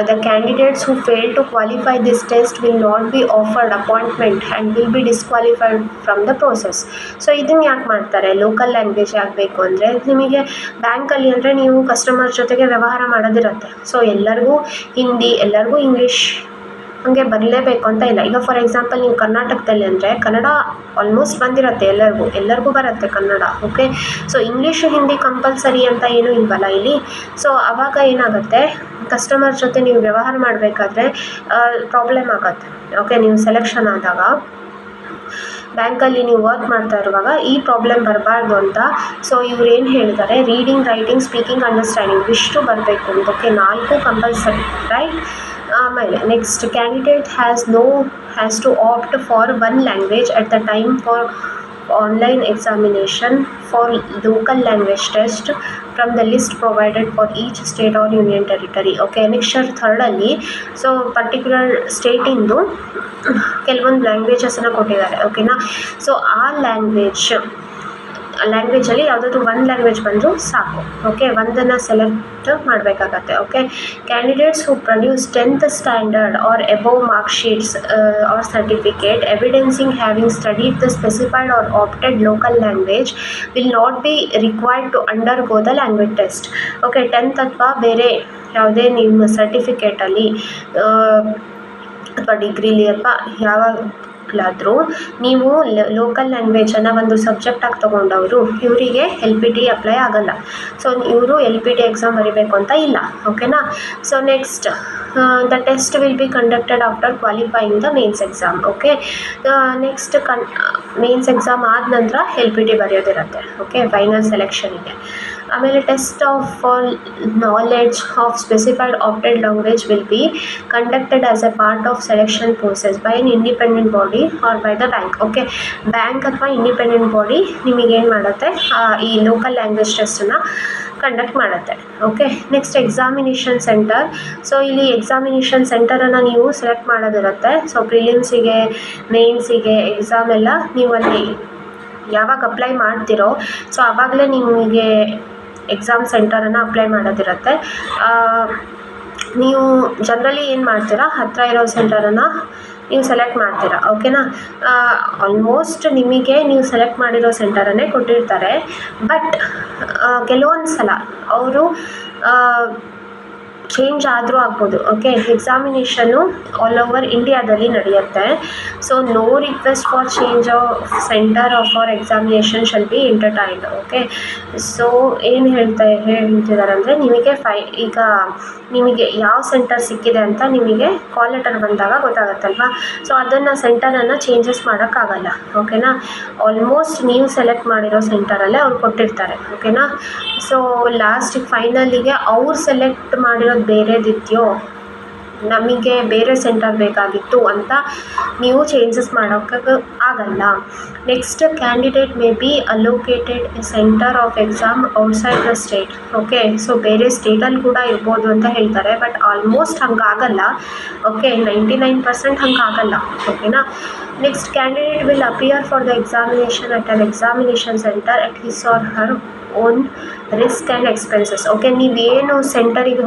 the candidates who fail to qualify this test will not be offered appointment and will be disqualified from the process. So ಇದನ್ನು ಯಾಕೆ ಮಾಡ್ತಾರೆ, ಲೋಕಲ್ ಲ್ಯಾಂಗ್ವೇಜ್ ಆಗಬೇಕು ಅಂದರೆ ನಿಮಗೆ ಬ್ಯಾಂಕಲ್ಲಿ ಅಂದರೆ ನೀವು ಕಸ್ಟಮರ್ ಜೊತೆಗೆ ವ್ಯವಹಾರ ಮಾಡೋದಿರುತ್ತೆ. ಸೊ ಎಲ್ಲರಿಗೂ ಹಿಂದಿ, ಎಲ್ಲರಿಗೂ ಇಂಗ್ಲೀಷ್ ಹಾಗೆ ಬರಲೇಬೇಕು ಅಂತ ಇಲ್ಲ. ಈಗ ಫಾರ್ ಎಕ್ಸಾಂಪಲ್ ನೀವು ಕರ್ನಾಟಕದಲ್ಲಿ ಅಂದರೆ ಕನ್ನಡ ಆಲ್ಮೋಸ್ಟ್ ಬಂದಿರುತ್ತೆ ಎಲ್ಲರಿಗೂ ಬರುತ್ತೆ Kannada. Okay, so English Hindi compulsory ಅಂತ ಏನೂ ಇಲ್ವಲ್ಲ ಇಲ್ಲಿ. ಸೊ ಆವಾಗ ಏನಾಗುತ್ತೆ, ಕಸ್ಟಮರ್ ಜೊತೆ ನೀವು ವ್ಯವಹಾರ ಮಾಡಬೇಕಾದ್ರೆ ಪ್ರಾಬ್ಲಮ್ ಆಗುತ್ತೆ. ಓಕೆ, ನೀವು ಸೆಲೆಕ್ಷನ್ ಆದಾಗ ಬ್ಯಾಂಕಲ್ಲಿ ನೀವು ವರ್ಕ್ ಮಾಡ್ತಾ ಇರುವಾಗ ಈ ಪ್ರಾಬ್ಲಮ್ ಬರಬಾರ್ದು ಅಂತ ಸೊ ಇವ್ರು ಏನು ಹೇಳ್ತಾರೆ, ರೀಡಿಂಗ್, ರೈಟಿಂಗ್, ಸ್ಪೀಕಿಂಗ್, ಅಂಡರ್ಸ್ಟ್ಯಾಂಡಿಂಗ್ ಇಷ್ಟು ಬರಬೇಕು ಅಂತ. Okay, 4 compulsory, right. ಆಮೇಲೆ next, candidate has to opt for 1 language at the time for online examination for local language test from the list provided for each state or union territory. Okay, next 3ರಲ್ಲಿ so particular ಸ್ಟೇಟಿಂದು ಕೆಲವೊಂದು ಲ್ಯಾಂಗ್ವೇಜಸನ್ನು ಕೊಟ್ಟಿದ್ದಾರೆ. ಓಕೆನಾ, so ಆ ಲ್ಯಾಂಗ್ವೇಜಲ್ಲಿ ಯಾವುದಾದ್ರೂ 1 language ಬಂದರೂ ಸಾಕು. ಓಕೆ, ಒಂದನ್ನು ಸೆಲೆಕ್ಟ್ ಮಾಡಬೇಕಾಗತ್ತೆ. Okay, candidates who produce 10th standard or above mark sheets or certificate evidencing having studied the specified or opted local language will not be required to undergo the language test. Okay, 10th ಅಥವಾ ಬೇರೆ ಯಾವುದೇ ನಿಮ್ಮ ಸರ್ಟಿಫಿಕೇಟಲ್ಲಿ ಅಥವಾ ಡಿಗ್ರಿಲಿ ಅಥವಾ ಯಾವಾಗಲಾದರೂ ನೀವು local ಲ್ಯಾಂಗ್ವೇಜನ್ನು ಒಂದು ಸಬ್ಜೆಕ್ಟಾಗಿ ತೊಗೊಂಡವರು ಇವರಿಗೆ LPT ಅಪ್ಲೈ ಆಗೋಲ್ಲ. ಸೊ ಇವರು LPT ಎಕ್ಸಾಮ್ ಬರೀಬೇಕು ಅಂತ ಇಲ್ಲ. ಓಕೆನಾ, so next the test will be conducted after qualifying the mains exam. Okay, next mains exam ಆದ ನಂತರ LPT ಬರೆಯೋದಿರುತ್ತೆ. ಓಕೆ, ಫೈನಲ್ ಸೆಲೆಕ್ಷನಿಗೆ. ಆಮೇಲೆ test for knowledge of specified opted language will be conducted as a part of selection process by an independent body or by the bank. Okay, bank ಅಥವಾ independent body ನಿಮಗೇನು ಮಾಡುತ್ತೆ, ಈ local language ಟೆಸ್ಟನ್ನು conduct ಮಾಡುತ್ತೆ. Okay, next examination centre. So ಇಲ್ಲಿ examination ಸೆಂಟರನ್ನು ನೀವು select ಮಾಡೋದಿರುತ್ತೆ. So ಪ್ರಿಲಿಮ್ಸಿಗೆ, ಮೇನ್ಸಿಗೆ exam ಎಲ್ಲ ನೀವು ಅಲ್ಲಿ ಯಾವಾಗ ಅಪ್ಲೈ ಮಾಡ್ತಿರೋ ಸೊ ಆವಾಗಲೇ ನಿಮಗೆ ಎಕ್ಸಾಮ್ ಸೆಂಟರನ್ನು ಅಪ್ಲೈ ಮಾಡೋದಿರುತ್ತೆ. ನೀವು ಜನರಲಿ ಏನು ಮಾಡ್ತೀರಾ, ಹತ್ತಿರ ಇರೋ ಸೆಂಟರನ್ನು ನೀವು ಸೆಲೆಕ್ಟ್ ಮಾಡ್ತೀರಾ. ಓಕೆನಾ, ಆಲ್ಮೋಸ್ಟ್ ನಿಮಗೆ ನೀವು ಸೆಲೆಕ್ಟ್ ಮಾಡಿರೋ ಸೆಂಟರನ್ನೇ ಕೊಟ್ಟಿರ್ತಾರೆ. ಬಟ್ ಕೆಲವೊಂದು ಸಲ ಅವರು ಚೇಂಜ್ ಆದರೂ ಆಗ್ಬೋದು. ಓಕೆ, ಎಕ್ಸಾಮಿನೇಷನ್ನು ಆಲ್ ಓವರ್ ಇಂಡಿಯಾದಲ್ಲಿ ನಡೆಯುತ್ತೆ. So no request for change of centre of ಅವರ್ examination shall be entertained. Okay, so ಏನು ಹೇಳ್ತಿದ್ದಾರೆ ಅಂದರೆ ಈಗ ನಿಮಗೆ ಯಾವ ಸೆಂಟರ್ ಸಿಕ್ಕಿದೆ ಅಂತ ನಿಮಗೆ ಕಾಲ್ ಲೆಟರ್ ಬಂದಾಗ ಗೊತ್ತಾಗುತ್ತಲ್ವ. ಸೊ ಅದನ್ನು ಸೆಂಟರನ್ನು ಚೇಂಜಸ್ ಮಾಡೋಕ್ಕಾಗಲ್ಲ. ಓಕೆನಾ, ಆಲ್ಮೋಸ್ಟ್ ನೀವು ಸೆಲೆಕ್ಟ್ ಮಾಡಿರೋ ಸೆಂಟರಲ್ಲೇ ಅವ್ರು ಕೊಟ್ಟಿರ್ತಾರೆ. ಓಕೆನಾ, ಸೊ ಲಾಸ್ಟಿಗೆ ಫೈನಲಿಗೆ ಅವ್ರು ಸೆಲೆಕ್ಟ್ ಮಾಡಿರೋದು ಬೇರೆದಿದೆಯೋ, ನಮಗೆ ಬೇರೆ ಸೆಂಟರ್ ಬೇಕಾಗಿತ್ತು ಅಂತ ನೀವು ಚೇಂಜಸ್ ಮಾಡೋಕ್ಕೆ ಆಗಲ್ಲ. Next, candidate may be allocated a centre of exam outside the state. Okay, so ಬೇರೆ ಸ್ಟೇಟಲ್ಲಿ ಕೂಡ ಇರ್ಬೋದು ಅಂತ ಹೇಳ್ತಾರೆ. ಬಟ್ ಆಲ್ಮೋಸ್ಟ್ ಹಂಗಾಗಲ್ಲ. ಓಕೆ, 99% ಹಂಗಾಗಲ್ಲ. ಓಕೆನಾ, next, candidate will appear for the examination at an examination centre at his or her own risk and expenses. Okay, ನೀವೇನು ಸೆಂಟರಿಗೆ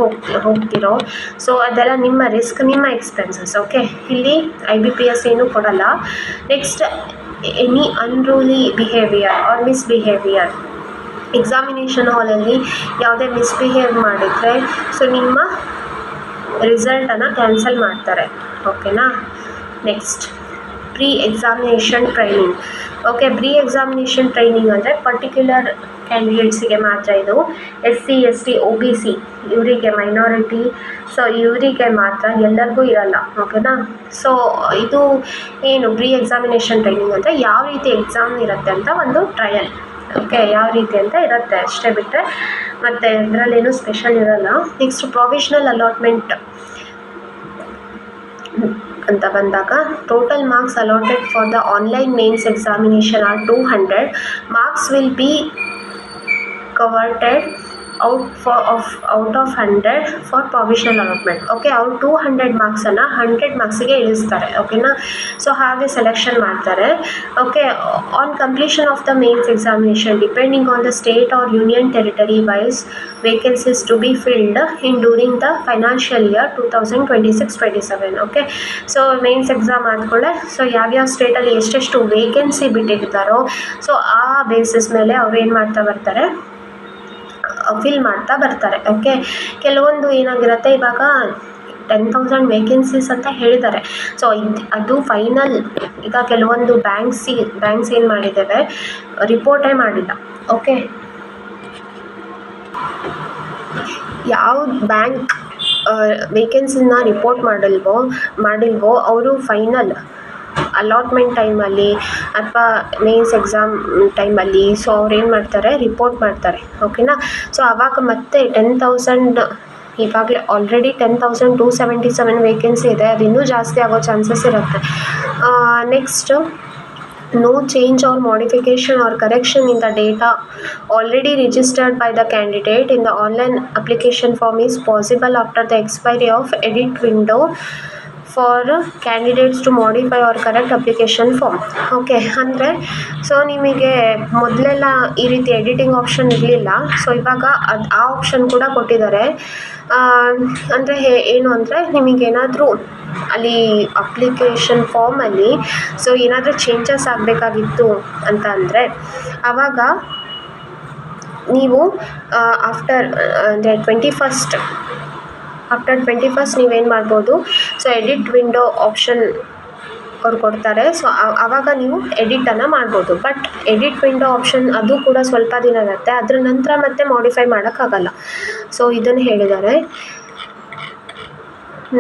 ಹೋಗ್ತಿರೋ ಸೊ ಅದೆಲ್ಲ ನಿಮ್ಮ ರಿಸ್ಕ್, ನಿಮ್ಮ ಎಕ್ಸ್ಪೆನ್ಸಸ್. ಓಕೆ, ಇಲ್ಲಿ IBPS ಏನೂ ಕೊಡಲ್ಲ. Next, any unruly behaviour or misbehaviour, examination ಹಾಲಲ್ಲಿ ಯಾವುದೇ ಮಿಸ್ಬಿಹೇವ್ ಮಾಡಿದರೆ ಸೊ ನಿಮ್ಮ ರಿಸಲ್ಟನ್ನು ಕ್ಯಾನ್ಸಲ್ ಮಾಡ್ತಾರೆ. ಓಕೆನಾ, next, pre examination training. Okay, pre examination training ಅಂದರೆ ಪರ್ಟಿಕ್ಯುಲರ್ ಕ್ಯಾಂಡಿಡೇಟ್ಸಿಗೆ ಮಾತ್ರ. ಇದು SC ST OBC ಇವರಿಗೆ, ಮೈನಾರಿಟಿ, ಸೊ ಇವರಿಗೆ ಮಾತ್ರ, ಎಲ್ಲರಿಗೂ ಇರಲ್ಲ. ಓಕೆನಾ, ಸೊ ಇದು ಏನು ಪ್ರೀ ಎಕ್ಸಾಮಿನೇಷನ್ ಟ್ರೈನಿಂಗ್ ಅಂದರೆ ಯಾವ ರೀತಿ ಎಕ್ಸಾಮ್ ಇರುತ್ತೆ ಅಂತ ಒಂದು ಟ್ರಯಲ್. ಓಕೆ, ಯಾವ ರೀತಿ ಅಂತ ಇರುತ್ತೆ ಅಷ್ಟೇ, ಬಿಟ್ಟರೆ ಮತ್ತು ಇದರಲ್ಲೇನು ಸ್ಪೆಷಲ್ ಇರಲ್ಲ. ನೆಕ್ಸ್ಟ್, ಪ್ರೊವಿಷನಲ್ ಅಲಾಟ್ಮೆಂಟ್ ಅಂತ ಬಂದಾಗ total marks allotted for the online mains examination are 200. Marks will be converted out of 100 for provisional allotment. Okay, ಅವ್ರು 200 ಮಾರ್ಕ್ಸನ್ನು 100 ಮಾರ್ಕ್ಸಿಗೆ ಇಳಿಸ್ತಾರೆ. ಓಕೆನಾ, ಸೊ ಹಾಗೆ ಸೆಲೆಕ್ಷನ್ ಮಾಡ್ತಾರೆ. Okay, on completion of the mains examination depending on the state or union territory wise vacancies to be filled in during the financial year 2026-27. Okay, so mains exam ಆದಕೊಳ್ಳೆ so ಯಾವ್ಯಾವ ಸ್ಟೇಟಲ್ಲಿ ಎಷ್ಟೆಷ್ಟು vacancy ಬಿಟ್ಟಿರ್ತಾರೋ so ಆ basis ಮೇಲೆ ಅವ್ರು ಏನು ಮಾಡ್ತಾ ಬರ್ತಾರೆ, ಫಿಲ್ ಮಾಡ್ತಾ ಬರ್ತಾರೆ. ಓಕೆ, ಕೆಲವೊಂದು ಏನಾಗಿರುತ್ತೆ, ಇವಾಗ 10,000 ವೇಕೆನ್ಸೀಸ್ ಅಂತ ಹೇಳಿದ್ದಾರೆ. ಸೊ ಅದು ಫೈನಲ್. ಈಗ ಕೆಲವೊಂದು ಬ್ಯಾಂಕ್ಸ್ ಏನು ಮಾಡಿದ್ದಾವೆ, ರಿಪೋರ್ಟೇ ಮಾಡಿಲ್ಲ. ಓಕೆ, ಯಾವ ಬ್ಯಾಂಕ್ ವೇಕೆನ್ಸಿನ ರಿಪೋರ್ಟ್ ಮಾಡಿಲ್ವೋ ಅವರು ಫೈನಲ್ ಅಲಾಟ್ಮೆಂಟ್ ಟೈಮಲ್ಲಿ ಅಥವಾ ಮೇನ್ಸ್ ಎಕ್ಸಾಮ್ ಟೈಮಲ್ಲಿ ಸೊ ಅವ್ರು ಏನು ಮಾಡ್ತಾರೆ, ರಿಪೋರ್ಟ್ ಮಾಡ್ತಾರೆ. ಓಕೆನಾ. ಸೊ ಆವಾಗ ಮತ್ತೆ 10,000, ಇವಾಗಲೇ ಆಲ್ರೆಡಿ 10,277 ವೇಕೆನ್ಸಿ ಇದೆ, ಅದು ಇನ್ನೂ ಜಾಸ್ತಿ ಆಗೋ ಚಾನ್ಸಸ್ ಇರುತ್ತೆ. Next, no change or modification or correction in the data already registered by the candidate in the online application form is possible after the expiry of edit window for candidates to modify or correct application form. Okay, ಅಂದರೆ so ನಿಮಗೆ ಮೊದಲೆಲ್ಲ ಈ ರೀತಿ editing option ಇರಲಿಲ್ಲ. So ಇವಾಗ ಆ option ಕೂಡ ಕೊಟ್ಟಿದ್ದಾರೆ. ಅಂದರೆ ಏನು ಅಂದರೆ ನಿಮಗೇನಾದರೂ ಅಲ್ಲಿ ಅಪ್ಲಿಕೇಶನ್ ಫಾರ್ಮಲ್ಲಿ ಸೊ ಏನಾದರೂ ಚೇಂಜಸ್ ಆಗಬೇಕಾಗಿತ್ತು ಅಂತ ಅಂದರೆ ಆವಾಗ ನೀವು ಆಫ್ಟರ್ 21st ನೀವೇನು ಮಾಡ್ಬೋದು, ಸೊ ಎಡಿಟ್ ವಿಂಡೋ ಆಪ್ಷನ್ ಅವ್ರು ಕೊಡ್ತಾರೆ. ಸೊ ಆವಾಗ ನೀವು ಎಡಿಟನ್ನು ಮಾಡ್ಬೋದು. ಬಟ್ ಎಡಿಟ್ ವಿಂಡೋ ಆಪ್ಷನ್ ಅದು ಕೂಡ ಸ್ವಲ್ಪ ದಿನ ಇರುತ್ತೆ, ಅದ್ರ ನಂತರ ಮತ್ತೆ ಮಾಡಿಫೈ ಮಾಡೋಕ್ಕಾಗಲ್ಲ. ಸೊ ಇದನ್ನು ಹೇಳಿದ್ದಾರೆ.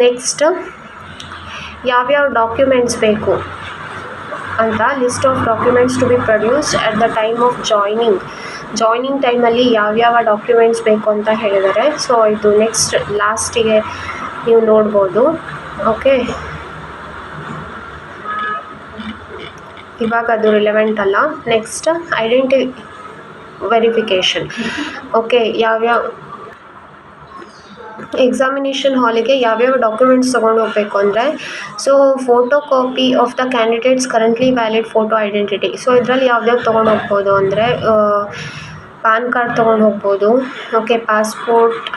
ನೆಕ್ಸ್ಟ್, ಯಾವ್ಯಾವ ಡಾಕ್ಯುಮೆಂಟ್ಸ್ ಬೇಕು ಅಂತ, list of documents to be produced at the time of joining ಟೈಮಲ್ಲಿ ಯಾವ್ಯಾವ ಡಾಕ್ಯುಮೆಂಟ್ಸ್ ಬೇಕು ಅಂತ ಹೇಳಿದ್ದಾರೆ. ಸೊ ಇದು ನೆಕ್ಸ್ಟ್ ಲಾಸ್ಟಿಗೆ ನೀವು ನೋಡ್ಬೋದು. ಓಕೆ, ಇವಾಗ ಅದು ರಿಲೆವೆಂಟ್ ಅಲ್ಲ. Next, identity verification. ಓಕೆ, ಯಾವ್ಯಾವ ಎಕ್ಸಾಮಿನೇಷನ್ ಹಾಲಿಗೆ ಯಾವ್ಯಾವ ಡಾಕ್ಯುಮೆಂಟ್ಸ್ ತೊಗೊಂಡು ಹೋಗಬೇಕು ಅಂದರೆ, so photo copy of the candidates currently valid photo identity. So ಇದರಲ್ಲಿ ಯಾವ್ದ್ಯಾವ್ದು ತೊಗೊಂಡು ಹೋಗ್ಬೋದು ಅಂದರೆ ಪಾನ್ ಕಾರ್ಡ್ ತೊಗೊಂಡು ಹೋಗ್ಬೋದು. ಓಕೆ, ಪಾಸ್ಪೋರ್ಟ್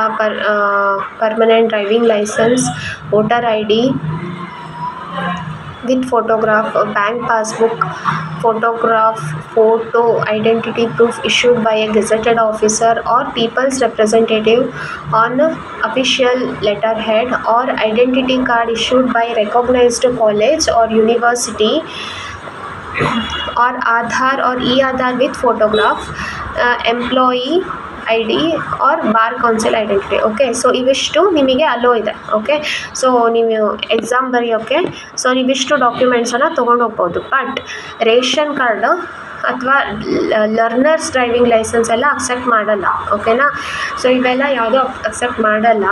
ಅಥವಾ permanent driving licence, voter ID with photograph, bank passbook, photograph, photo identity proof issued by a gazetted officer or people's representative on official letterhead, or identity card issued by recognized college or university, or Aadhaar or e-Aadhaar with photograph, employee ID or bar council identity. Okay, so ಇವಿಷ್ಟು ನಿಮಗೆ allow ಇದೆ. Okay, so ನೀವು exam ಬರೆಯೋಕ್ಕೆ so ನೀವಿಷ್ಟು ಡಾಕ್ಯುಮೆಂಟ್ಸನ್ನು ತೊಗೊಂಡು ಹೋಗ್ಬೋದು. But ration card ಅಥವಾ ಲರ್ನರ್ಸ್ ಡ್ರೈವಿಂಗ್ ಲೈಸೆನ್ಸ್ ಎಲ್ಲ ಅಕ್ಸೆಪ್ಟ್ ಮಾಡಲ್ಲ. ಓಕೆನಾ. ಸೊ ಇವೆಲ್ಲ ಯಾವುದೂ ಅಕ್ಸೆಪ್ಟ್ ಮಾಡಲ್ಲ.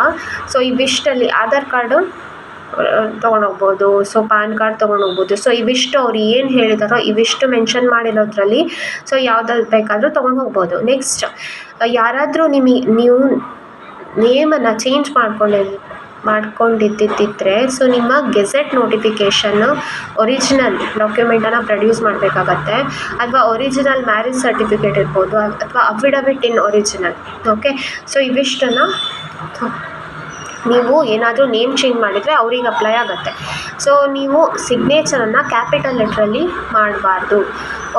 ಸೊ ಇವಿಷ್ಟಲ್ಲಿ ಆಧಾರ್ ಕಾರ್ಡು ತೊಗೊಂಡೋಗ್ಬೋದು, ಸೊ ಪಾನ್ ಕಾರ್ಡ್ ತೊಗೊಂಡೋಗ್ಬೋದು. ಸೊ ಇವಿಷ್ಟು ಅವ್ರು ಏನು ಹೇಳಿದಾರೋ ಇವಿಷ್ಟು ಮೆನ್ಷನ್ ಮಾಡಿರೋದ್ರಲ್ಲಿ ಸೊ ಯಾವ್ದಾದ್ರು ಬೇಕಾದರೂ ತೊಗೊಂಡು ಹೋಗ್ಬೋದು. ನೆಕ್ಸ್ಟ್, ಯಾರಾದರೂ ನೀವು ನೇಮನ್ನು ಚೇಂಜ್ ಮಾಡ್ಕೊಂಡಿದ್ದಿದ್ದರೆ ಸೊ ನಿಮ್ಮ ಗೆಜೆಟ್ ನೋಟಿಫಿಕೇಷನ್ ಒರಿಜಿನಲ್ ಡಾಕ್ಯುಮೆಂಟನ್ನು ಪ್ರೊಡ್ಯೂಸ್ ಮಾಡಬೇಕಾಗತ್ತೆ. ಅಥವಾ ಒರಿಜಿನಲ್ ಮ್ಯಾರೇಜ್ ಸರ್ಟಿಫಿಕೇಟ್ ಇರ್ಬೋದು, ಅಥವಾ ಅಫಿಡವಿಟ್ ಇನ್ ಒರಿಜಿನಲ್. ಓಕೆ, ಸೊ ಇವಿಷ್ಟನ್ನು ನೀವು ಏನಾದರೂ ನೇಮ್ ಚೇಂಜ್ ಮಾಡಿದರೆ ಅವ್ರಿಗೆ ಅಪ್ಲೈ ಆಗುತ್ತೆ. ಸೊ ನೀವು ಸಿಗ್ನೇಚರನ್ನು ಕ್ಯಾಪಿಟಲ್ ಲೆಟ್ರಲ್ಲಿ ಮಾಡಬಾರ್ದು.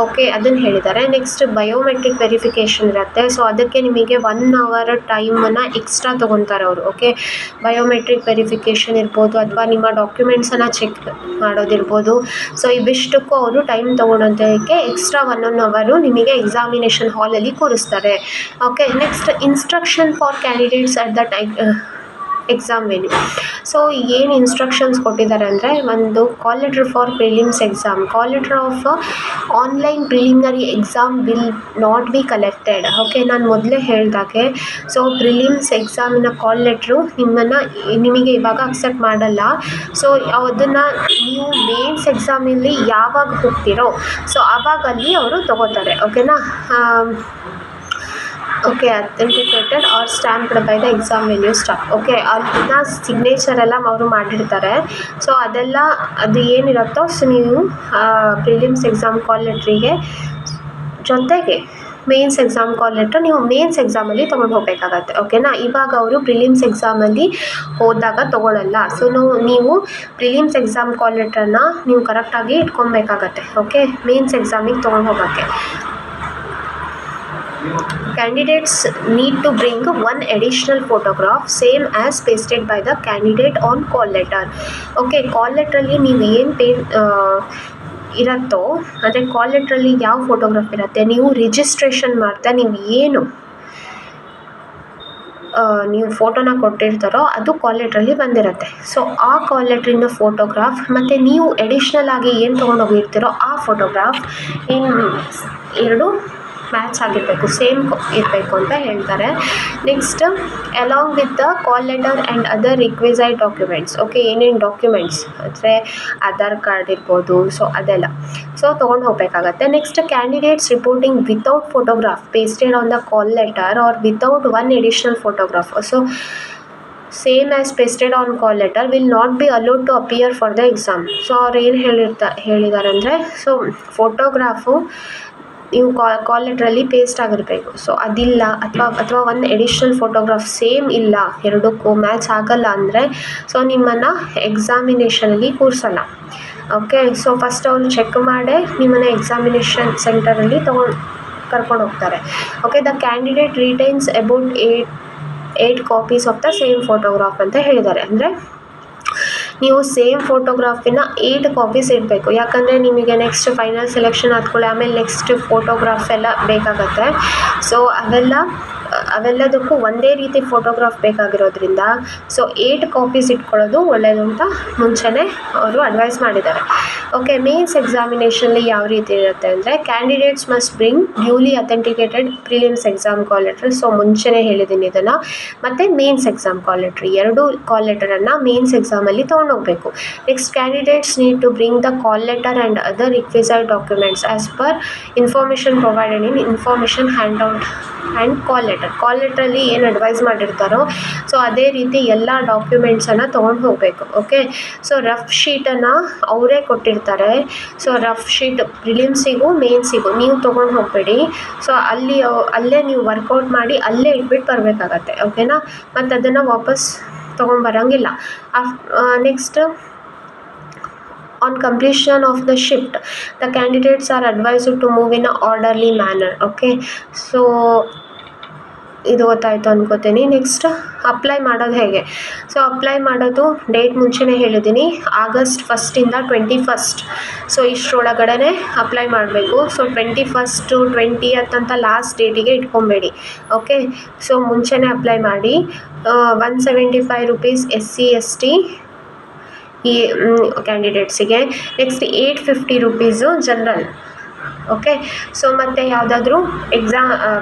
ಓಕೆ, ಅದನ್ನು ಹೇಳಿದ್ದಾರೆ. ನೆಕ್ಸ್ಟ್, ಬಯೋಮೆಟ್ರಿಕ್ ವೆರಿಫಿಕೇಷನ್ ಇರುತ್ತೆ. ಸೊ ಅದಕ್ಕೆ ನಿಮಗೆ 1 hour ಟೈಮನ್ನು ಎಕ್ಸ್ಟ್ರಾ ತೊಗೊತಾರೆ ಅವರು. ಓಕೆ, ಬಯೋಮೆಟ್ರಿಕ್ ವೆರಿಫಿಕೇಷನ್ ಇರ್ಬೋದು ಅಥವಾ ನಿಮ್ಮ ಡಾಕ್ಯುಮೆಂಟ್ಸನ್ನು ಚೆಕ್ ಮಾಡೋದಿರ್ಬೋದು. ಸೊ ಇವಿಷ್ಟಕ್ಕೂ ಅವರು ಟೈಮ್ ತೊಗೊಳೋದಕ್ಕೆ ಎಕ್ಸ್ಟ್ರಾ 1 hour ನಿಮಗೆ ಎಕ್ಸಾಮಿನೇಷನ್ ಹಾಲಲ್ಲಿ ಕೂರಿಸ್ತಾರೆ. Okay, next, instruction for candidates at the exam venue. So ಏನು ಇನ್ಸ್ಟ್ರಕ್ಷನ್ಸ್ ಕೊಟ್ಟಿದ್ದಾರೆ ಅಂದರೆ, ಒಂದು call letter for prelims exam, call letter of online preliminary exam will not be collected. Okay, ನಾನು ಮೊದಲೇ ಹೇಳಿದಾಗೆ ಸೊ ಪ್ರಿಲಿಮ್ಸ್ ಎಕ್ಸಾಮಿನ ಕಾಲ್ ಲೆಟ್ರು ನಿಮಗೆ ಇವಾಗ ಅಕ್ಸೆಪ್ಟ್ ಮಾಡಲ್ಲ. ಸೊ ಅದನ್ನು ನೀವು ಮೇನ್ಸ್ ಎಕ್ಸಾಮಲ್ಲಿ ಯಾವಾಗ ಹೋಗ್ತಿರೋ ಸೊ ಆವಾಗಲ್ಲಿ ಅವರು ತೊಗೋತಾರೆ. ಓಕೆನಾ. Okay, authenticated or stamped by the exam venue staff. Okay, ಅದನ್ನ ಸಿಗ್ನೇಚರ್ ಎಲ್ಲ ಅವರು ಮಾಡಿರ್ತಾರೆ. ಸೊ ಅದು ಏನಿರುತ್ತೋ ಸೊ ನೀವು ಪ್ರಿಲಿಮ್ಸ್ ಎಕ್ಸಾಮ್ ಕಾಲ್ ಲೆಟ್ರಿಗೆ ಜೊತೆಗೆ ಮೇನ್ಸ್ ಎಕ್ಸಾಮ್ ಕಾಲ್ ಲೆಟ್ರ್ ನೀವು ಮೇನ್ಸ್ ಎಕ್ಸಾಮಲ್ಲಿ ತೊಗೊಂಡು ಹೋಗಬೇಕಾಗತ್ತೆ. ಓಕೆನಾ. ಇವಾಗ ಅವರು ಪ್ರಿಲಿಮ್ಸ್ ಎಕ್ಸಾಮಲ್ಲಿ ಹೋದಾಗ ತೊಗೊಳ್ಳಲ್ಲ. ಸೊ ನೀವು ಪ್ರಿಲಿಮ್ಸ್ ಎಕ್ಸಾಮ್ ಕಾಲ್ ಲೆಟ್ರನ್ನು ನೀವು ಕರೆಕ್ಟಾಗಿ ಇಟ್ಕೊಬೇಕಾಗತ್ತೆ. ಓಕೆ, ಮೇನ್ಸ್ ಎಕ್ಸಾಮಿಗೆ ತೊಗೊಂಡು ಹೋಗೋಕ್ಕೆ. Candidates need to bring one additional photograph same as pasted by the candidate on call letter. Okay, call ಲೆಟ್ರಲ್ಲಿ ನೀವು ಏನು ಇರುತ್ತೋ ಅಂದರೆ ಕಾಲ್ ಲೆಟ್ರಲ್ಲಿ ಯಾವ ಫೋಟೋಗ್ರಾಫ್ ಇರುತ್ತೆ, ನೀವು ರಿಜಿಸ್ಟ್ರೇಷನ್ ಮಾಡ್ತಾ ನೀವು ಫೋಟೋನ ಕೊಟ್ಟಿರ್ತಾರೋ ಅದು ಕಾಲ್ ಲೆಟ್ರಲ್ಲಿ ಬಂದಿರುತ್ತೆ. ಸೊ ಆ ಕಾಲ್ ಲೆಟ್ರಿನ ಫೋಟೋಗ್ರಾಫ್ ಮತ್ತು ನೀವು ಎಡಿಷ್ನಲ್ ಆಗಿ ಏನು ತೊಗೊಂಡೋಗಿರ್ತೀರೋ ಆ ಫೋಟೋಗ್ರಾಫ್ ಎರಡು ಮ್ಯಾಚ್ ಆಗಿರಬೇಕು, ಸೇಮ್ ಇರಬೇಕು ಅಂತ ಹೇಳ್ತಾರೆ. Next, along with the call letter and other requisite documents. Okay, ಏನೇನು ಡಾಕ್ಯುಮೆಂಟ್ಸ್ ಅಂದರೆ ಆಧಾರ್ ಕಾರ್ಡ್ ಇರ್ಬೋದು, ಸೊ ಅದೆಲ್ಲ ತೊಗೊಂಡು ಹೋಗಬೇಕಾಗತ್ತೆ. Next, candidates reporting without photograph pasted on the call letter or without one additional photograph same as pasted on call letter will not be allowed to appear for the exam. So ಅವ್ರು ಏನು ಹೇಳಿದ್ದಾರೆ ಅಂದರೆ, photograph ನೀವು ಕಾಲ್ ಲೆಟ್ರಲ್ಲಿ paste ಆಗಿರಬೇಕು. So ಅದಿಲ್ಲ ಅಥವಾ ಒಂದು additional photograph same ಇಲ್ಲ, ಎರಡಕ್ಕೂ ಮ್ಯಾಚ್ ಆಗಲ್ಲ ಅಂದರೆ ನಿಮ್ಮನ್ನು ಎಕ್ಸಾಮಿನೇಷನಲ್ಲಿ ಕೂರಿಸಲ್ಲ. ಓಕೆ, ಫಸ್ಟ್ ಅವರು ಚೆಕ್ ಮಾಡೇ ನಿಮ್ಮನ್ನು ಎಕ್ಸಾಮಿನೇಷನ್ ಸೆಂಟರಲ್ಲಿ ಕರ್ಕೊಂಡು ಹೋಗ್ತಾರೆ. Okay, the candidate retains about 8 copies of the same photograph ಅಂತ ಹೇಳಿದ್ದಾರೆ. ಅಂದರೆ ನೀವು ಸೇಮ್ ಫೋಟೋಗ್ರಾಫಿನ 8 ಕಾಪೀಸ್ ಇಡಬೇಕು. ಯಾಕಂದರೆ ನಿಮಗೆ ನೆಕ್ಸ್ಟ್ ಫೈನಲ್ ಸೆಲೆಕ್ಷನ್ ಆದ್ಕೊಳ್ಳಿ, ಆಮೇಲೆ ನೆಕ್ಸ್ಟ್ ಫೋಟೋಗ್ರಾಫ್ ಎಲ್ಲ ಬೇಕಾಗತ್ತೆ. ಸೊ ಅವೆಲ್ಲದಕ್ಕೂ ಒಂದೇ ರೀತಿ ಫೋಟೋಗ್ರಾಫ್ ಬೇಕಾಗಿರೋದ್ರಿಂದ 8 ಕಾಪೀಸ್ ಇಟ್ಕೊಳ್ಳೋದು ಒಳ್ಳೆಯದು ಅಂತ ಮುಂಚೆನೇ ಅವರು ಅಡ್ವೈಸ್ ಮಾಡಿದ್ದಾರೆ. ಓಕೆ, ಮೇನ್ಸ್ ಎಕ್ಸಾಮಿನೇಷನಲ್ಲಿ ಯಾವ ರೀತಿ ಇರುತ್ತೆ ಅಂದರೆ, candidates must bring duly authenticated prelims exam call letter. ಮುಂಚೆನೇ ಹೇಳಿದ್ದೀನಿ ಇದನ್ನು. ಮತ್ತು ಮೇನ್ಸ್ ಎಕ್ಸಾಮ್ ಕಾಲ್ ಲೆಟ್ರ್, ಎರಡು ಕಾಲ್ ಲೆಟರನ್ನು ಮೇನ್ಸ್ ಎಕ್ಸಾಮಲ್ಲಿ ತೊಗೊಂಡೋಗ್ಬೇಕು. Next, candidates need to bring the call letter and other requisite documents as per information provided in information handout and call letter. Call ಲೆಟ್ರಲ್ಲಿ ಏನು ಅಡ್ವೈಸ್ ಮಾಡಿರ್ತಾರೋ ಅದೇ ರೀತಿ ಎಲ್ಲ ಡಾಕ್ಯುಮೆಂಟ್ಸನ್ನು ತೊಗೊಂಡು ಹೋಗಬೇಕು. ಓಕೆ, ರಫ್ ಶೀಟನ್ನು ಅವರೇ ಕೊಟ್ಟಿರ್ತಾರೆ. ರಫ್ ಶೀಟ್ ಪ್ರಿಲಿಮ್ಸಿಗೂ ಮೇನ್ಸಿಗೂ ನೀವು ತೊಗೊಂಡು ಹೋಗಬೇಡಿ. ಅಲ್ಲೇ ನೀವು ವರ್ಕೌಟ್ ಮಾಡಿ ಅಲ್ಲೇ ಇಟ್ಬಿಟ್ಟು ಬರಬೇಕಾಗತ್ತೆ. ಓಕೆನಾ, ಮತ್ತು ಅದನ್ನು ವಾಪಸ್ ತೊಗೊಂಡ್ಬರೋಂಗಿಲ್ಲ. Next, on completion of the shift, the candidates are advised to move in an orderly manner. Okay, ಇದು ಗೊತ್ತಾಯಿತು ಅನ್ಕೋತೀನಿ. ನೆಕ್ಸ್ಟ್, ಅಪ್ಲೈ ಮಾಡೋದು ಹೇಗೆ? ಅಪ್ಲೈ ಮಾಡೋದು ಡೇಟ್ ಮುಂಚೆನೇ ಹೇಳಿದ್ದೀನಿ, August 1st 21st. ಇಷ್ಟರೊಳಗಡೆ ಅಪ್ಲೈ ಮಾಡಬೇಕು. 21st to 20th ಅಂತ ಲಾಸ್ಟ್ ಡೇಟಿಗೆ ಇಟ್ಕೊಬೇಡಿ. ಓಕೆ, ಮುಂಚೆನೇ ಅಪ್ಲೈ ಮಾಡಿ. 175 ರೂಪೀಸ್ SC/ST ಈ ಕ್ಯಾಂಡಿಡೇಟ್ಸಿಗೆ. Next, 850 rupees general. ಓಕೆ, ಮತ್ತು ಯಾವುದಾದ್ರೂ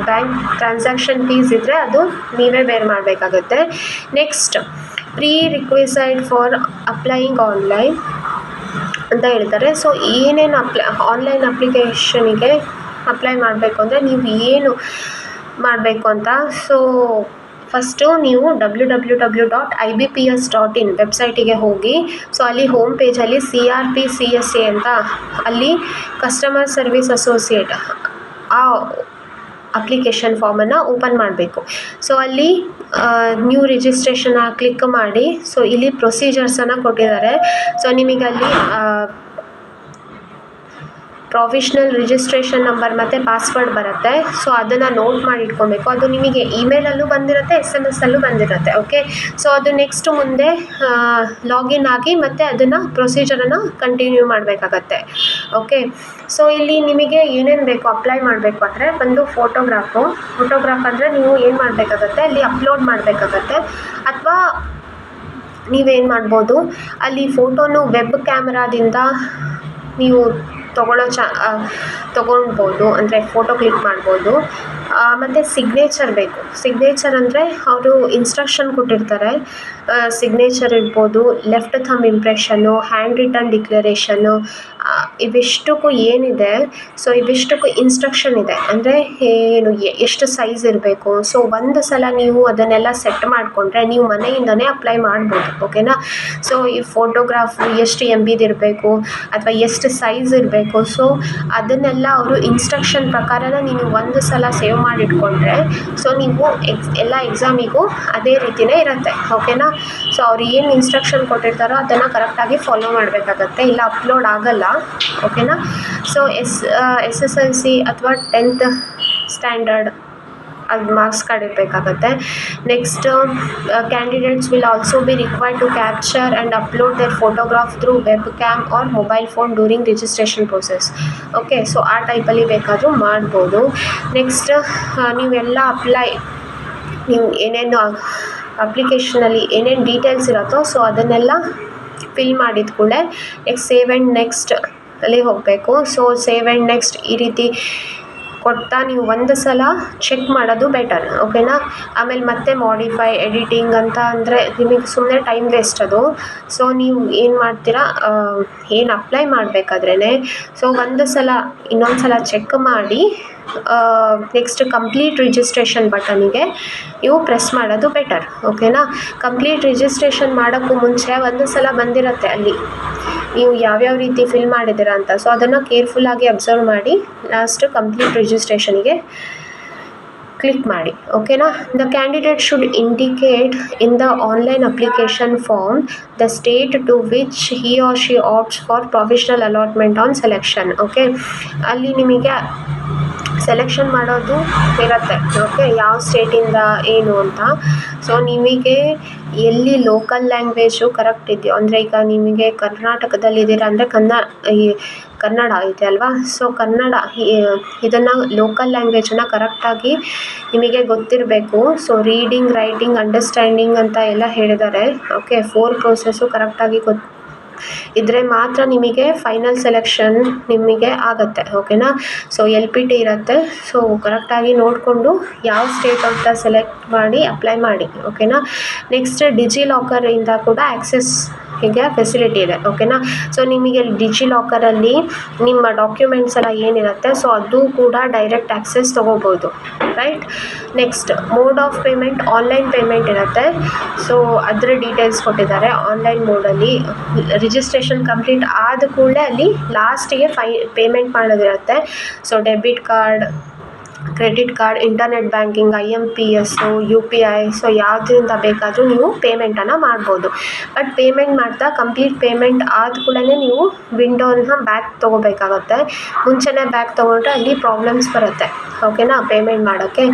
ಬ್ಯಾಂಕ್ ಟ್ರಾನ್ಸಾಕ್ಷನ್ ಫೀಸ್ ಇದ್ದರೆ ಅದು ನೀವೇ ಬೇರ್ ಮಾಡಬೇಕಾಗುತ್ತೆ. Next, prerequisite for applying online ಅಂತ ಹೇಳ್ತಾರೆ. ಏನೇನು ಆನ್ಲೈನ್ ಅಪ್ಲಿಕೇಶನಿಗೆ ಅಪ್ಲೈ ಮಾಡಬೇಕು ಅಂದರೆ ನೀವು ಏನು ಮಾಡಬೇಕು ಅಂತ. ಫಸ್ಟು ನೀವು www.ibps.in ವೆಬ್ಸೈಟಿಗೆ ಹೋಗಿ. ಅಲ್ಲಿ ಹೋಮ್ ಪೇಜಲ್ಲಿ CRPCSA ಅಂತ ಅಲ್ಲಿ ಕಸ್ಟಮರ್ ಸರ್ವಿಸ್ ಅಸೋಸಿಯೇಟ್ ಆ ಅಪ್ಲಿಕೇಶನ್ ಫಾರ್ಮನ್ನು ಓಪನ್ ಮಾಡಬೇಕು. ಅಲ್ಲಿ ನ್ಯೂ ರಿಜಿಸ್ಟ್ರೇಷನ್ನ ಕ್ಲಿಕ್ ಮಾಡಿ. ಇಲ್ಲಿ ಪ್ರೊಸೀಜರ್ಸನ್ನು ಕೊಟ್ಟಿದ್ದಾರೆ. ನಿಮಗಲ್ಲಿ ಪ್ರೊವಿಷನಲ್ ರಿಜಿಸ್ಟ್ರೇಷನ್ ನಂಬರ್ ಮತ್ತು ಪಾಸ್ವರ್ಡ್ ಬರುತ್ತೆ. ಅದನ್ನು ನೋಟ್ ಮಾಡಿ ಇಟ್ಕೊಬೇಕು. ಅದು ನಿಮಗೆ ಇಮೇಲಲ್ಲೂ ಬಂದಿರುತ್ತೆ, SMS ಬಂದಿರುತ್ತೆ. ಓಕೆ, ಅದು ನೆಕ್ಸ್ಟ್ ಮುಂದೆ ಲಾಗಿನ್ ಆಗಿ ಮತ್ತು ಅದನ್ನು ಪ್ರೊಸೀಜರನ್ನು ಕಂಟಿನ್ಯೂ ಮಾಡಬೇಕಾಗತ್ತೆ. ಓಕೆ, ಇಲ್ಲಿ ನಿಮಗೆ ಏನೇನು ಬೇಕು ಅಪ್ಲೈ ಮಾಡಬೇಕು ಅಂದರೆ, ಒಂದು ಫೋಟೋಗ್ರಾಫ್ ಅಂದರೆ ನೀವು ಏನು ಮಾಡಬೇಕಾಗತ್ತೆ, ಅಲ್ಲಿ ಅಪ್ಲೋಡ್ ಮಾಡಬೇಕಾಗತ್ತೆ. ಅಥವಾ ನೀವೇನು ಮಾಡ್ಬೋದು, ಅಲ್ಲಿ ಫೋಟೋನು ವೆಬ್ ಕ್ಯಾಮ್ರಾದಿಂದ ನೀವು ತೊಗೊಳ್ಬೋದು, ಅಂದರೆ ಫೋಟೋ ಕ್ಲಿಕ್ ಮಾಡ್ಬೋದು. ಮತ್ತು ಸಿಗ್ನೇಚರ್ ಬೇಕು. ಸಿಗ್ನೇಚರ್ ಅಂದರೆ ಅವರು ಇನ್ಸ್ಟ್ರಕ್ಷನ್ ಕೊಟ್ಟಿರ್ತಾರೆ. ಸಿಗ್ನೇಚರ್ ಇರ್ಬೋದು, left thumb impression, handwritten declaration, ಇವಿಷ್ಟಕ್ಕೂ ಏನಿದೆ, ಇವಿಷ್ಟಕ್ಕೂ ಇನ್ಸ್ಟ್ರಕ್ಷನ್ ಇದೆ. ಅಂದರೆ ಏನು ಎಷ್ಟು ಸೈಜ್ ಇರಬೇಕು. ಒಂದು ಸಲ ನೀವು ಅದನ್ನೆಲ್ಲ ಸೆಟ್ ಮಾಡಿಕೊಂಡ್ರೆ ನೀವು ಮನೆಯಿಂದನೇ ಅಪ್ಲೈ ಮಾಡ್ಬೋದು. ಓಕೆನಾ, ಈ ಫೋಟೋಗ್ರಾಫ್ ಎಷ್ಟು MB ಇರಬೇಕು ಅಥವಾ ಎಷ್ಟು ಸೈಜ್ ಇರಬೇಕು. ಅದನ್ನೆಲ್ಲ ಅವರು ಇನ್ಸ್ಟ್ರಕ್ಷನ್ ಪ್ರಕಾರನೇ ನೀವು ಒಂದು ಸಲ ಸೇವ್ ಮಾಡಿಟ್ಕೊಂಡ್ರೆ ನೀವು ಎಲ್ಲ ಎಕ್ಸಾಮಿಗೂ ಅದೇ ರೀತಿಯೇ ಇರುತ್ತೆ. ಓಕೆನಾ, ಅವ್ರು ಏನು ಇನ್ಸ್ಟ್ರಕ್ಷನ್ ಕೊಟ್ಟಿರ್ತಾರೋ ಅದನ್ನು ಕರೆಕ್ಟಾಗಿ ಫಾಲೋ ಮಾಡಬೇಕಾಗತ್ತೆ, ಇಲ್ಲ ಅಪ್ಲೋಡ್ ಆಗಲ್ಲ. ಓಕೆನಾ, SSLC ಅಥವಾ 10th ಸ್ಟ್ಯಾಂಡರ್ಡ್ ಅದು ಮಾರ್ಕ್ಸ್ ಕಾರ್ಡ್ ಇರಬೇಕಾಗತ್ತೆ. Next candidates will also be required to capture and upload their photograph through webcam or mobile phone during registration process. Okay, so ಆ ಟೈಪಲ್ಲಿ ಬೇಕಾದರೂ ಮಾಡ್ಬೋದು. ನೆಕ್ಸ್ಟ್ ನೀವೆಲ್ಲ ನೀವು ಏನೇನು ಅಪ್ಲಿಕೇಶನಲ್ಲಿ ಏನೇನು ಡೀಟೇಲ್ಸ್ ಇರುತ್ತೋ ಸೊ ಅದನ್ನೆಲ್ಲ ಫಿಲ್ ಮಾಡಿದ ಕೂಡಲೇ ನೆಕ್ಸ್ಟ್ ಸೇವ್ ಆ್ಯಂಡ್ ನೆಕ್ಸ್ಟ್ ಅಲ್ಲಿ ಹೋಗಬೇಕು. ಸೊ ಸೇವ್ ಆ್ಯಂಡ್ ನೆಕ್ಸ್ಟ್ ಈ ರೀತಿ ಕೊಡ್ತಾ ನೀವು ಒಂದು ಸಲ ಚೆಕ್ ಮಾಡೋದು ಬೆಟರ್. ಓಕೆನಾ? ಆಮೇಲೆ ಮತ್ತೆ ಮಾಡಿಫೈ ಎಡಿಟಿಂಗ್ ಅಂತ ಅಂದರೆ ನಿಮಗೆ ಸುಮ್ಮನೆ ಟೈಮ್ ವೇಸ್ಟ್ ಅದು. ಸೊ ನೀವು ಏನು ಮಾಡ್ತೀರಾ, ಏನು ಅಪ್ಲೈ ಮಾಡಬೇಕಾದ್ರೇ ಸೊ ಒಂದು ಸಲ ಇನ್ನೊಂದು ಸಲ ಚೆಕ್ ಮಾಡಿ ನೆಕ್ಸ್ಟ್ ಕಂಪ್ಲೀಟ್ ರಿಜಿಸ್ಟ್ರೇಷನ್ ಬಟನಿಗೆ ನೀವು ಪ್ರೆಸ್ ಮಾಡೋದು ಬೆಟರ್. ಓಕೆನಾ? ಕಂಪ್ಲೀಟ್ ರಿಜಿಸ್ಟ್ರೇಷನ್ ಮಾಡೋಕ್ಕೂ ಮುಂಚೆ ಒಂದು ಸಲ ಬಂದಿರುತ್ತೆ ಅಲ್ಲಿ ನೀವು ಯಾವ್ಯಾವ ರೀತಿ ಫಿಲ್ ಮಾಡಿದ್ದೀರಾ ಅಂತ. ಸೊ ಅದನ್ನು ಕೇರ್ಫುಲ್ಲಾಗಿ ಅಬ್ಸರ್ವ್ ಮಾಡಿ ಲಾಸ್ಟ್ ಕಂಪ್ಲೀಟ್ ರಿಜಿಸ್ಟ್ರೇಷನಿಗೆ ಕ್ಲಿಕ್ ಮಾಡಿ. ಓಕೆನಾ? The candidate should indicate in the online application form the state to which he or she opts for professional allotment on selection. Okay, ಅಲ್ಲಿ ನಿಮಗೆ ಸೆಲೆಕ್ಷನ್ ಮಾಡೋದು ಇರುತ್ತೆ. ಓಕೆ, ಯಾವ ಸ್ಟೇಟಿಂದ ಏನು ಅಂತ. ಸೊ ನಿಮಗೆ ಎಲ್ಲಿ ಲೋಕಲ್ ಲ್ಯಾಂಗ್ವೇಜು ಕರೆಕ್ಟ್ ಇದೆಯೋ, ಅಂದರೆ ಈಗ ನಿಮಗೆ ಕರ್ನಾಟಕದಲ್ಲಿದ್ದೀರಾ ಅಂದರೆ ಕನ್ನಡ ಇದೆ ಅಲ್ವಾ. ಸೊ ಕನ್ನಡ ಇದನ್ನು ಲೋಕಲ್ ಲ್ಯಾಂಗ್ವೇಜನ್ನು ಕರೆಕ್ಟಾಗಿ ನಿಮಗೆ ಗೊತ್ತಿರಬೇಕು. ಸೊ ರೀಡಿಂಗ್, ರೈಟಿಂಗ್, ಅಂಡರ್ಸ್ಟ್ಯಾಂಡಿಂಗ್ ಅಂತ ಎಲ್ಲ ಹೇಳಿದ್ದಾರೆ. ಓಕೆ, 4 ಪ್ರೋಸೆಸ್ಸು ಕರೆಕ್ಟಾಗಿ ಇದ್ರೆ ಮಾತ್ರ ನಿಮಗೆ ಫೈನಲ್ ಸೆಲೆಕ್ಷನ್ ನಿಮಗೆ ಆಗುತ್ತೆ. ಓಕೆನಾ? ಸೊ LPT ಇರುತ್ತೆ. ಸೊ ಕರೆಕ್ಟಾಗಿ ನೋಡಿಕೊಂಡು ಯಾವ ಸ್ಟೇಟ್ ಅಂತ ಸೆಲೆಕ್ಟ್ ಮಾಡಿ ಅಪ್ಲೈ ಮಾಡಿ. ಓಕೆನಾ? ನೆಕ್ಸ್ಟ್ ಡಿಜಿಲಾಕರಿಂದ ಕೂಡ ಆ್ಯಕ್ಸೆಸ್ ಹೀಗೆ ಫೆಸಿಲಿಟಿ ಇದೆ. ಓಕೆನಾ? ಸೊ ನಿಮಗೆ ಡಿಜಿಲಾಕರಲ್ಲಿ ನಿಮ್ಮ ಡಾಕ್ಯುಮೆಂಟ್ಸ್ ಎಲ್ಲ ಏನಿರುತ್ತೆ ಸೊ ಅದು ಕೂಡ ಡೈರೆಕ್ಟ್ ಆ್ಯಕ್ಸೆಸ್ ತೊಗೋಬೋದು. Right? Next mode of payment, online payment ಇರುತ್ತೆ. ಸೊ ಅದರ ಡೀಟೇಲ್ಸ್ ಕೊಟ್ಟಿದ್ದಾರೆ. ಆನ್ಲೈನ್ ಮೋಡಲ್ಲಿ ರಿಜಿಸ್ಟ್ರೇಷನ್ ಕಂಪ್ಲೀಟ್ ಆದ ಕೂಡಲೇ ಅಲ್ಲಿ ಲಾಸ್ಟಿಗೆ ಪೇಮೆಂಟ್ ಮಾಡೋದಿರುತ್ತೆ. So debit card, credit card, internet banking, IMPS, UPI, so ಯಾವುದರಿಂದ ಬೇಕಾದರೂ ನೀವು ಪೇಮೆಂಟನ್ನು ಮಾಡ್ಬೋದು. ಬಟ್ ಪೇಮೆಂಟ್ ಮಾಡ್ತಾ ಕಂಪ್ಲೀಟ್ ಪೇಮೆಂಟ್ ಆದ ಕೂಡಲೇ ನೀವು ವಿಂಡೋನ ಬ್ಯಾಕ್ ತೊಗೋಬೇಕಾಗತ್ತೆ. ಮುಂಚೆನೇ ಬ್ಯಾಕ್ ತೊಗೊಂಡ್ರೆ ಅಲ್ಲಿ ಪ್ರಾಬ್ಲಮ್ಸ್ ಬರುತ್ತೆ. ಓಕೆನಾ? ಪೇಮೆಂಟ್ ಮಾಡೋಕ್ಕೆ.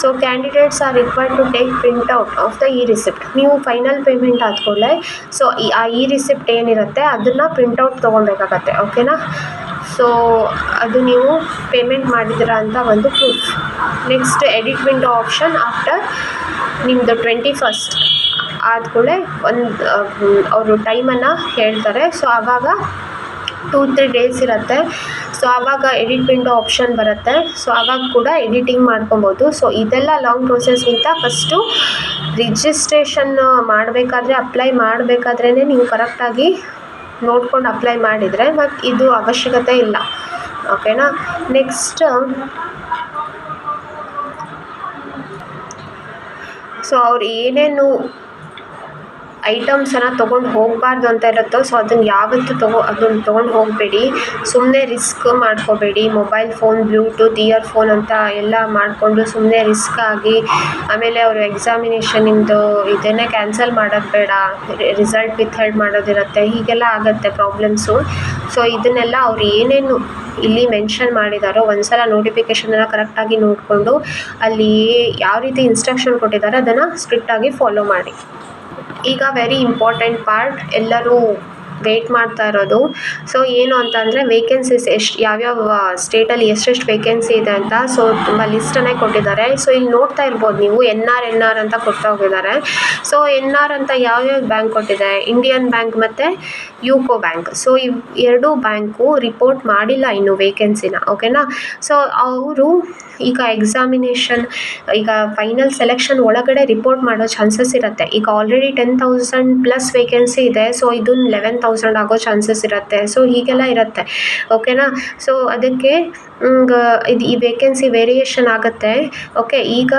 So candidates are required to take printout of the receipt. ನೀವು ಫೈನಲ್ ಪೇಮೆಂಟ್ ಆದಕೂಡಲೇ ಸೊ ಆ ರಿಸಿಪ್ಟ್ ಏನಿರುತ್ತೆ ಅದನ್ನು ಪ್ರಿಂಟೌಟ್ ತೊಗೊಬೇಕಾಗತ್ತೆ. ಓಕೆನಾ? ಸೊ ಅದು ನೀವು ಪೇಮೆಂಟ್ ಮಾಡಿದ್ದೀರಾ ಅಂತ ಒಂದು proof. Next edit window option after ನಿಮ್ಮದು 21st ಆದಕೂಡಲೇ ಅವರು ಟೈಮನ್ನು ಹೇಳ್ತಾರೆ. ಸೊ ಆವಾಗ 2-3 ಡೇಸ್ ಇರುತ್ತೆ. ಸೊ ಆವಾಗ ಎಡಿಟ್ ವಿಂಡೋ ಆಪ್ಷನ್ ಬರುತ್ತೆ. ಸೊ ಆವಾಗ ಕೂಡ ಎಡಿಟಿಂಗ್ ಮಾಡ್ಕೊಬೋದು. ಸೊ ಇದೆಲ್ಲ ಲಾಂಗ್ ಪ್ರೊಸೆಸ್ಗಿಂತ ಫಸ್ಟು ರಿಜಿಸ್ಟ್ರೇಷನ್ ಮಾಡಬೇಕಾದ್ರೆ, ಅಪ್ಲೈ ಮಾಡಬೇಕಾದ್ರೇ ನೀವು ಕರೆಕ್ಟಾಗಿ ನೋಡ್ಕೊಂಡು ಅಪ್ಲೈ ಮಾಡಿದರೆ ಮತ್ತು ಇದು ಅವಶ್ಯಕತೆ ಇಲ್ಲ. ಓಕೆನಾ? ನೆಕ್ಸ್ಟ್ ಸೊ ಅವ್ರು ಏನೇನು ಐಟಮ್ಸನ್ನು ತೊಗೊಂಡು ಹೋಗಬಾರ್ದು ಅಂತ ಇರುತ್ತೋ ಸೊ ಅದನ್ನು ಯಾವತ್ತೂ ಅದನ್ನು ತೊಗೊಂಡು ಹೋಗಬೇಡಿ. ಸುಮ್ಮನೆ ರಿಸ್ಕ್ ಮಾಡ್ಕೋಬೇಡಿ. ಮೊಬೈಲ್ ಫೋನ್, ಬ್ಲೂಟೂತ್, ಇಯರ್ಫೋನ್ ಅಂತ ಎಲ್ಲ ಮಾಡಿಕೊಂಡು ಸುಮ್ಮನೆ ರಿಸ್ಕ್ ಆಗಿ ಆಮೇಲೆ ಅವರು ಎಕ್ಸಾಮಿನೇಷನಿಂದು ಇದನ್ನೇ ಕ್ಯಾನ್ಸಲ್ ಮಾಡೋದು ಬೇಡ, ರಿಸಲ್ಟ್ ವಿತ್ಹೆಲ್ಡ್ ಮಾಡೋದಿರುತ್ತೆ, ಹೀಗೆಲ್ಲ ಆಗುತ್ತೆ ಪ್ರಾಬ್ಲಮ್ಸು. ಸೊ ಇದನ್ನೆಲ್ಲ ಅವ್ರು ಏನೇನು ಇಲ್ಲಿ ಮೆನ್ಷನ್ ಮಾಡಿದಾರೋ ಒಂದು ಸಲ ನೋಟಿಫಿಕೇಷನನ್ನು ಕರೆಕ್ಟಾಗಿ ನೋಡಿಕೊಂಡು ಅಲ್ಲಿ ಯಾವ ರೀತಿ ಇನ್ಸ್ಟ್ರಕ್ಷನ್ ಕೊಟ್ಟಿದ್ದಾರೆ ಅದನ್ನು ಸ್ಟ್ರಿಕ್ಟಾಗಿ ಫಾಲೋ ಮಾಡಿ. ಈಗ ವೆರಿ ಇಂಪಾರ್ಟೆಂಟ್ ಪಾರ್ಟ್, ಎಲ್ಲರೂ ವೇಟ್ ಮಾಡ್ತಾ ಇರೋದು. ಸೊ ಏನು ಅಂತಂದರೆ ವೇಕೆನ್ಸೀಸ್ ಯಾವ್ಯಾವ ಸ್ಟೇಟಲ್ಲಿ ಎಷ್ಟೆಷ್ಟು ವೇಕೆನ್ಸಿ ಇದೆ ಅಂತ ಸೊ ತುಂಬ ಲಿಸ್ಟನ್ನೇ ಕೊಟ್ಟಿದ್ದಾರೆ. ಸೊ ಇಲ್ಲಿ ನೋಡ್ತಾ ಇರ್ಬೋದು ನೀವು NR ಅಂತ ಕೊಡ್ತಾ ಹೋಗಿದ್ದಾರೆ. ಸೊ NR ಅಂತ ಯಾವ್ಯಾವ ಬ್ಯಾಂಕ್ ಕೊಟ್ಟಿದೆ, ಇಂಡಿಯನ್ ಬ್ಯಾಂಕ್ ಮತ್ತು ಯುಕೋ ಬ್ಯಾಂಕ್. ಸೊ ಇವು 2 ಬ್ಯಾಂಕು ರಿಪೋರ್ಟ್ ಮಾಡಿಲ್ಲ ಇನ್ನು ವೇಕೆನ್ಸಿನ. ಓಕೆನಾ? ಸೊ ಅವರು ಈಗ ಎಕ್ಸಾಮಿನೇಷನ್ ಈಗ ಫೈನಲ್ ಸೆಲೆಕ್ಷನ್ ಒಳಗಡೆ ರಿಪೋರ್ಟ್ ಮಾಡೋ ಚಾನ್ಸಸ್ ಇರುತ್ತೆ. ಈಗ ಆಲ್ರೆಡಿ 10,000+ ವೇಕೆನ್ಸಿ ಇದೆ. ಸೊ ಇದನ್ನು 11,000 ಆಗೋ ಚಾನ್ಸಸ್ ಇರುತ್ತೆ. ಸೊ ಹೀಗೆಲ್ಲ ಇರುತ್ತೆ. ಓಕೆನಾ? ಸೊ ಅದಕ್ಕೆ ಈ ವೇಕೆನ್ಸಿ ವೇರಿಯೇಷನ್ ಆಗುತ್ತೆ. ಓಕೆ, ಈಗ